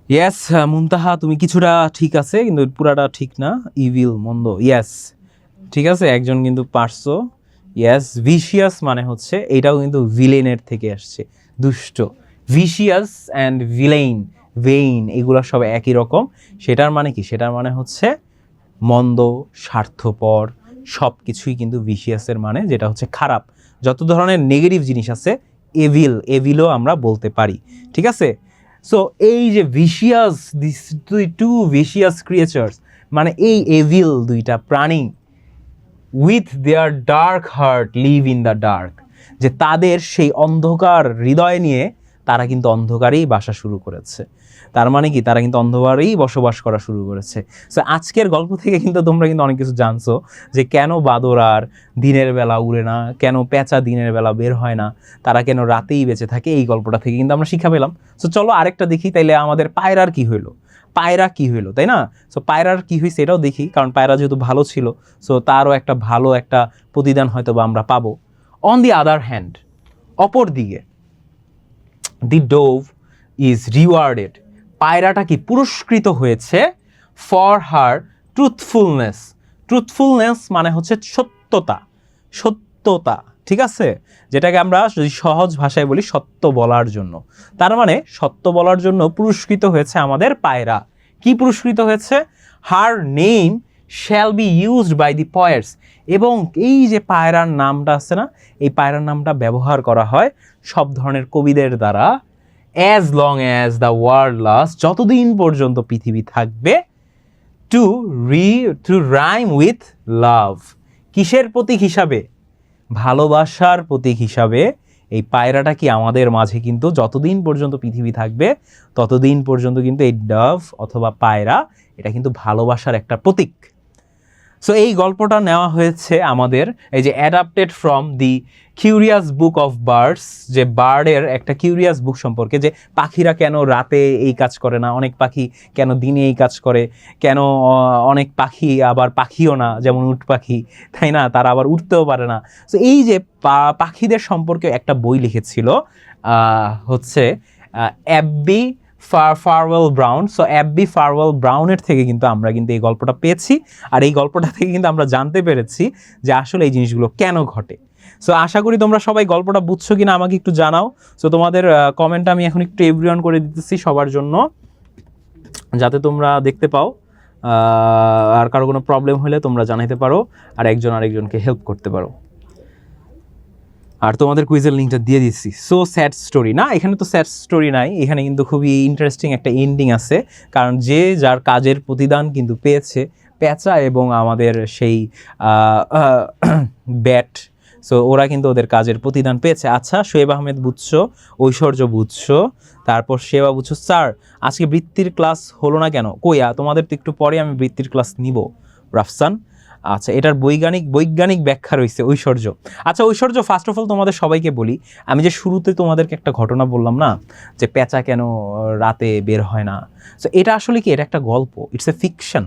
ইয়েস মুমতাহা, তুমি কিছুটা ঠিক আছে কিন্তু পুরাটা ঠিক না। ইভিল, মন্দ। ইয়েস ঠিক আছে, একজন কিন্তু পারছো। ইয়েস, ভিশিয়াস মানে হচ্ছে এটাও কিন্তু ভিলেনের থেকে আসছে, দুষ্ট। ভিশিয়াস অ্যান্ড ভেইন এগুলো সব একই রকম। সেটার মানে কি? সেটার মানে হচ্ছে মন্দ, স্বার্থপর, সব কিছুই কিন্তু ভিশিয়াসের মানে, যেটা হচ্ছে খারাপ। যত ধরনের নেগেটিভ জিনিস আছে এভিলও আমরা বলতে পারি, ঠিক আছে? সো এই যে vicious, this two vicious creatures মানে এই এভিল দুইটা প্রাণী, with their dark heart live in the dark, যে তাদের সেই অন্ধকার হৃদয় নিয়ে তারা কিন্তু অন্ধকারেই বাসা শুরু করেছে। তার মানে কি তারা কিন্তু অন্ধকারেই বসবাস করা শুরু করেছে। সো আজকের গল্প থেকে কিন্তু তোমরা কিন্তু অনেক কিছু জানছো, যে কেন বাদর আর দিনের বেলা উড়ে না, কেন পেঁচা দিনের বেলা বের হয় না, তারা কেন রাতেই বেঁচে থাকে। এই গল্পটা থেকে কিন্তু আমরা শিক্ষা পেলাম। সো চলো আরেকটা দেখি, তাইলে আমাদের পায়রার কি হইলো, তাই না? সো পায়রার কি হয়েছে এটাও দেখি, কারণ পায়রা যেহেতু ভালো ছিল, সো তারও একটা ভালো একটা প্রতিদান হয়তো বা আমরা পাবো। অন দি আদার হ্যান্ড, অপর দিকে, দি ডোভ ইজ রিওয়ার্ডেড, পায়রাটা কি পুরস্কৃত হয়েছে। ফর হার ট্রুথফুলনেস মানে হচ্ছে সত্যতা, ঠিক আছে? যেটাকে আমরা যদি সহজ ভাষায় বলি সত্য বলার জন্য। তার মানে সত্য বলার জন্য পুরস্কৃত হয়েছে আমাদের পায়রা। কি পুরস্কৃত হয়েছে? Her name shall be used by the poets, এবং এই যে পায়রার নামটা আছে না, এই পায়রার নামটা ব্যবহার করা হয় সব ধরনের কবিদের দ্বারা। As long as the world last, যতদিন পর্যন্ত পৃথিবী থাকবে। টু রাইম উইথ লাভ, কিসের প্রতীক হিসাবে? ভালোবাসার প্রতীক হিসাবে এই পায়রাটা কি আমাদের মাঝে কিন্তু যতদিন পর্যন্ত পৃথিবী থাকবে ততদিন পর্যন্ত কিন্তু এই ডভ অথবা পায়রা এটা কিন্তু ভালোবাসার একটা প্রতীক। সো এই গল্পটা নেওয়া হয়েছে আমাদের এই যে adapted from the curious book of birds, যে বার্ডের একটা কিউরিয়াস বুক সম্পর্কে, যে পাখিরা কেন রাতে এই কাজ করে না, অনেক পাখি কেন দিনে এই কাজ করে, কেন অনেক পাখি আবার পাখিও না, যেমন উট পাখি, তাই না, তারা আবার উঠতেও পারে না। সো এই যে পাখিদের সম্পর্কে একটা বই লিখেছিল হচ্ছে অ্যাব্বি ফারওয়েল ব্রাউন। সো অ্যাব্বি ফারওয়েল ব্রাউনের থেকে কিন্তু আমরা কিন্তু এই গল্পটা পেয়েছি, আর এই গল্পটা থেকে কিন্তু আমরা জানতে পেরেছি যে আসলে এই জিনিসগুলো কেন ঘটে। সো আশা করি তোমরা সবাই গল্পটা বুঝছো কিনা আমাকে একটু জানাও। সো তোমাদের কমেন্টটা আমি এখন একটু এভরিওয়ান করে দিতেছি সবার জন্য, যাতে তোমরা দেখতে পাও, আর কারো কোনো প্রবলেম হলে তোমরা জানাইতে পারো আর একজন আরেকজনকে হেল্প করতে পারো। আর তোমাদের কুইজের লিঙ্কটা দিয়ে দিচ্ছি। সো স্যাড স্টোরি না, এখানে তো স্যাড স্টোরি নাই, এখানে কিন্তু খুবই ইন্টারেস্টিং একটা এন্ডিং আছে, কারণ যে যার কাজের প্রতিদান কিন্তু পেয়েছে, পেঁচা এবং আমাদের সেই ব্যাট। সো ওরা কিন্তু ওদের কাজের প্রতিদান পেয়েছে। আচ্ছা, শোয়েব আহমেদ বুঝছো, ঐশ্বর্য বুঝছো, তারপর সেবা বুঝছো। স্যার আজকে বৃত্তির ক্লাস হলো না কেন? কইয়া তোমাদের তো একটু পরে আমি বৃত্তির ক্লাস নিব রাফসান। আচ্ছা, এটার বৈজ্ঞানিক ব্যাখ্যা রয়েছে ঐশ্বর্য। আচ্ছা ঐশ্বর্য, ফার্স্ট অফ অল তোমাদের সবাইকে বলি, আমি যে শুরুতে তোমাদেরকে একটা ঘটনা বললাম না, যে পেঁচা কেন রাতে বের হয় না, সো এটা আসলে কি, এটা একটা গল্প, ইটস এ ফিকশন,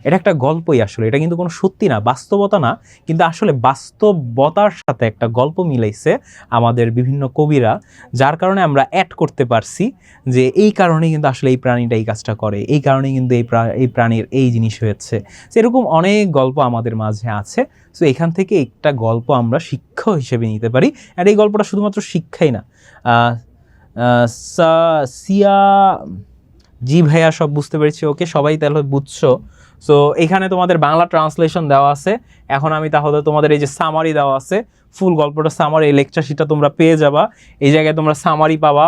এটা একটা গল্পই আসলে, এটা কিন্তু কোনো সত্যি না, বাস্তবতা না, কিন্তু আসলে বাস্তবতার সাথে একটা গল্প মিলাইছে আমাদের বিভিন্ন কবিরা, যার কারণে আমরা অ্যাড করতে পারছি যে এই কারণে কিন্তু আসলে এই প্রাণীটা এই কাজটা করে, এই কারণে কিন্তু এই প্রাণীর এই জিনিস হয়েছে। এরকম অনেক গল্প আমাদের মাঝে আছে। সো এখান থেকে একটা গল্প আমরা শিক্ষা হিসেবে নিতে পারি, আর এই গল্পটা শুধুমাত্র শিক্ষাই না। সিয়া, জি ভাইয়া, সব বুঝতে পেরেছি, ওকে সবাই তাহলে বুঝছো। সো এখানে তোমাদের বাংলা ট্রান্সলেশন দেওয়া আছে, এখন আমি তাহলে তোমাদের এই যে সামারি দেওয়া আছে, ফুল গল্পটা সামারি, এই লেকচার শিটটা তোমরা পেয়ে যাবা, এই জায়গায় তোমরা সামারি পাবা।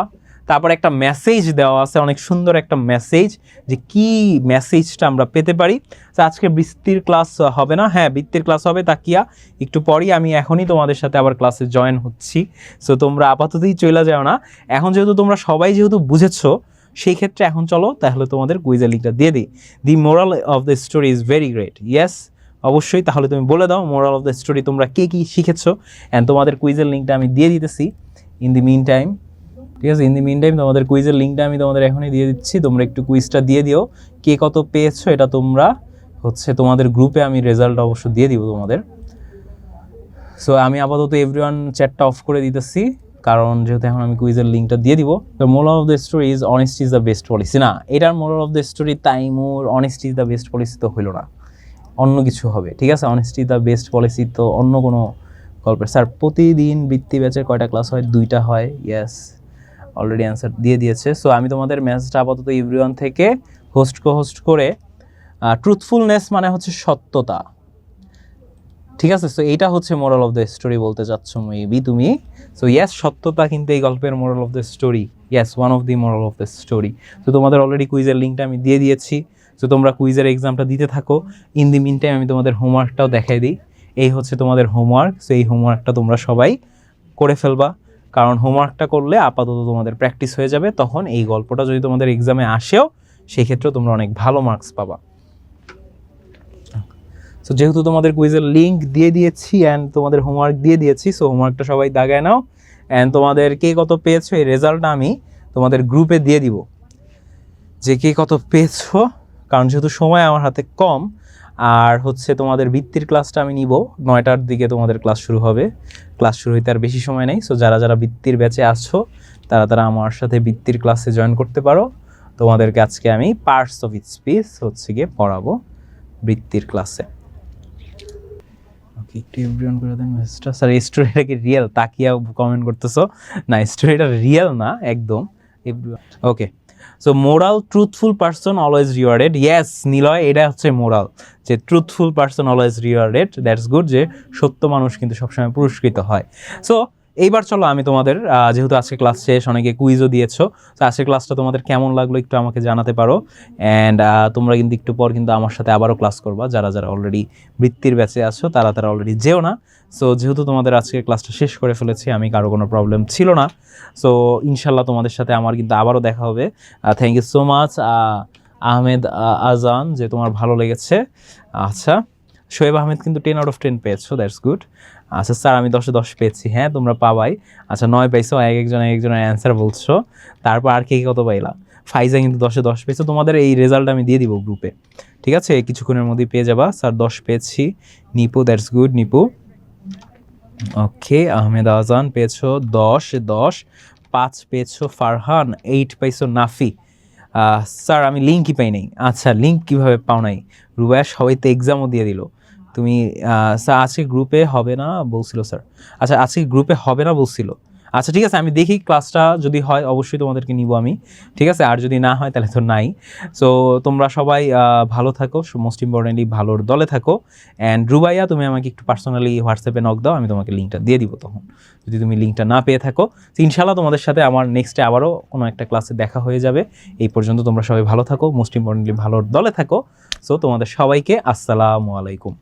তারপর একটা মেসেজ দেওয়া আছে, অনেক সুন্দর একটা মেসেজ, যে কি মেসেজটা আমরা পেতে পারি। তো আজকে বৃত্তির ক্লাস হবে না, হ্যাঁ বৃত্তির ক্লাস হবে তাকিয়া একটু পরেই, আমি এখনই তোমাদের সাথে আবার ক্লাসে জয়েন হচ্ছি। সো তোমরা আপাততই চলে যাও না, এখন যেহেতু তোমরা সবাই যেহেতু বুঝেছো, সেই ক্ষেত্রে এখন চলো তাহলে তোমাদের কুইজের লিঙ্কটা দিয়ে দিই। The moral of the story is very great. Yes, অবশ্যই, তাহলে তুমি বলে দাও মোরাল অফ দ্য স্টোরি তোমরা কে কী শিখেছো, অ্যান্ড তোমাদের কুইজের লিঙ্কটা আমি দিয়ে দিতেছি ইন দি মিন টাইম। ঠিক আছে, ইন দি মিন টাইম তোমাদের কুইজের লিঙ্কটা আমি তোমাদের এখনই দিয়ে দিচ্ছি, তোমরা একটু কুইজটা দিয়ে দিও, কে কত পেয়েছো এটা তোমরা হচ্ছে তোমাদের গ্রুপে আমি রেজাল্ট অবশ্য দিয়ে দিব তোমাদের। সো আমি আপাতত এভরিওয়ান চ্যাটটা অফ করে দিতেছি, কারণ যেহেতু এখন আমি কুইজের লিঙ্কটা দিয়ে দিব। তো moral of the story is honesty is the best policy না, এটার moral of the story Taimur honesty is the best policy তো হইল না, অন্য কিছু হবে। ঠিক আছে, অনেস্টি দ্য বেস্ট পলিসি তো অন্য কোনো গল্পের। স্যার প্রতিদিন বৃত্তি ব্যাচের কয়টা ক্লাস হয়? 2টা হয়। ইয়েস, অলরেডি অ্যান্সার দিয়ে দিয়েছে। সো আমি তোমাদের মেসেজটা আপাতত এভরিওয়ান থেকে হোস্ট করে, ট্রুথফুলনেস মানে হচ্ছে সত্যতা, ঠিক আছে। সো এইটা হচ্ছে মোরাল অফ দ্য স্টোরি বলতে চাচ্ছ মেবি তুমি। সো ইয়েস, সত্যতা কিন্তু এই গল্পের moral of the story, yes, one of the moral of the story. তো তোমাদের অলরেডি কুইজের লিঙ্কটা আমি দিয়ে দিয়েছি, সো তোমরা কুইজের এক্সামটা দিতে থাকো। ইন দি মিন টাইম আমি তোমাদের হোমওয়ার্কটাও দেখাই দিই, এই হচ্ছে তোমাদের হোমওয়ার্ক। সো এই হোমওয়ার্কটা তোমরা সবাই করে ফেলবা, কারণ হোমওয়ার্কটা করলে আপাতত তোমাদের প্র্যাকটিস হয়ে যাবে, তখন এই গল্পটা যদি তোমাদের এক্সামে আসেও সেই ক্ষেত্রেও তোমরা অনেক ভালো মার্কস পাবা। সো যেহেতু তোমাদের কুইজের লিঙ্ক দিয়ে দিয়েছি অ্যান্ড তোমাদের হোমওয়ার্ক দিয়ে দিয়েছি, সো হোমওয়ার্কটা সবাই দাগায় নাও, অ্যান্ড তোমাদের কে কত পেয়েছো এই রেজাল্টটা আমি তোমাদের গ্রুপে দিয়ে দিব, যে কে কত পেয়েছো। কারণ যেহেতু সময় আমার হাতে কম, আর হচ্ছে তোমাদের বৃত্তির ক্লাসটা আমি নিব 9টার দিকে, তোমাদের ক্লাস শুরু হবে, ক্লাস শুরু হইতে আর বেশি সময় নেই। সো যারা যারা বৃত্তির ব্যাচে আসছো তারা আমার সাথে বৃত্তির ক্লাসে জয়েন করতে পারো। তোমাদেরকে আজকে আমি পার্টস অফ স্পিচ হচ্ছে গিয়ে পড়াবো বৃত্তির ক্লাসে। ওকে, একটু এভরিওয়ান করে দেন মেসেজটা। স্যার এই স্টোরিটা কি রিয়েল? তাকিয়া কমেন্ট করতেছো, না স্টোরিটা রিয়েল না একদম। Okay, so moral, truthful person always rewarded. Yes Niloy, এটা হচ্ছে মোরাল, যে truthful person always rewarded, that's good, যে সত্য মানুষ কিন্তু সবসময় পুরস্কৃত হয়। সো এইবার চলো আমি তোমাদের, যেহেতু আজকে ক্লাস শেষ, অনেকে কুইজও দিয়েছো, তো আজকের ক্লাসটা তোমাদের কেমন লাগলো একটু আমাকে জানাতে পারো। অ্যান্ড তোমরা কিন্তু একটু পর কিন্তু আমার সাথে আবারও ক্লাস করবা, যারা যারা অলরেডি বৃত্তির ব্যাচে আছো তারা অলরেডি যেও না। সো যেহেতু তোমাদের আজকে ক্লাসটা শেষ করে ফেলেছি, আমি কারো কোনো প্রবলেম ছিল না, সো ইনশাল্লাহ তোমাদের সাথে আমার কিন্তু আবারও দেখা হবে। Thank you so much Ahmed Azan, যে তোমার ভালো লেগেছে। আচ্ছা, শোয়েব আহমেদ কিন্তু 10 আউট অফ 10 পেয়েছো, দ্যাটস গুড। আচ্ছা স্যার আমি 10-এ 10 পেয়েছি, হ্যাঁ তোমরা পাবাই। আচ্ছা 9 পাইছো, একজনের অ্যান্সার বলছো। তারপর আর কে কত পাইলা? ফাইজা কিন্তু 10-এ 10 পেয়েছো। তোমাদের এই রেজাল্ট আমি দিয়ে দিব গ্রুপে, ঠিক আছে? কিছুক্ষণের মধ্যেই পেয়ে যাবা। স্যার 10 পেয়েছি। Nipu, that's good Nipu. Okay, Ahmed Azan পেয়েছো 10-এ 10। 5 পেয়েছো ফারহান, 8 পাইছো নাফি। স্যার আমি লিঙ্কই পাই নাই। আচ্ছা লিঙ্ক কিভাবে পাও নাই? রুবায়া সবাই তো এক্সামও দিয়ে দিল। তুমি স্যার আজকে গ্রুপে হবে না বলছিল স্যার। আচ্ছা আজকে গ্রুপে হবে না বলছিল। আচ্ছা ঠিক আছে, আমি দেখি ক্লাসটা যদি হয় অবশ্যই তোমাদেরকে নিব আমি, ঠিক আছে? আর যদি না হয় তাহলে তো নাই। সো তোমরা সবাই ভালো থাকো, মোস্ট ইম্পর্টেন্টলি ভালোর দলে থাকো। অ্যান্ড রুবাইয়া তুমি আমাকে একটু পার্সোনালি হোয়াটসঅ্যাপে নক দাও, আমি তোমাকে লিঙ্কটা দিয়ে দিব তখন, যদি তুমি লিঙ্কটা না পেয়ে থাকো। তো ইনশাল্লাহ তোমাদের সাথে আমার নেক্সটে আবারও কোনো একটা ক্লাসে দেখা হয়ে যাবে। এই পর্যন্ত তোমরা সবাই ভালো থাকো, মোস্ট ইম্পর্টেন্টলি ভালোর দলে থাকো। সো তোমাদের সবাইকে আসসালামু আলাইকুম।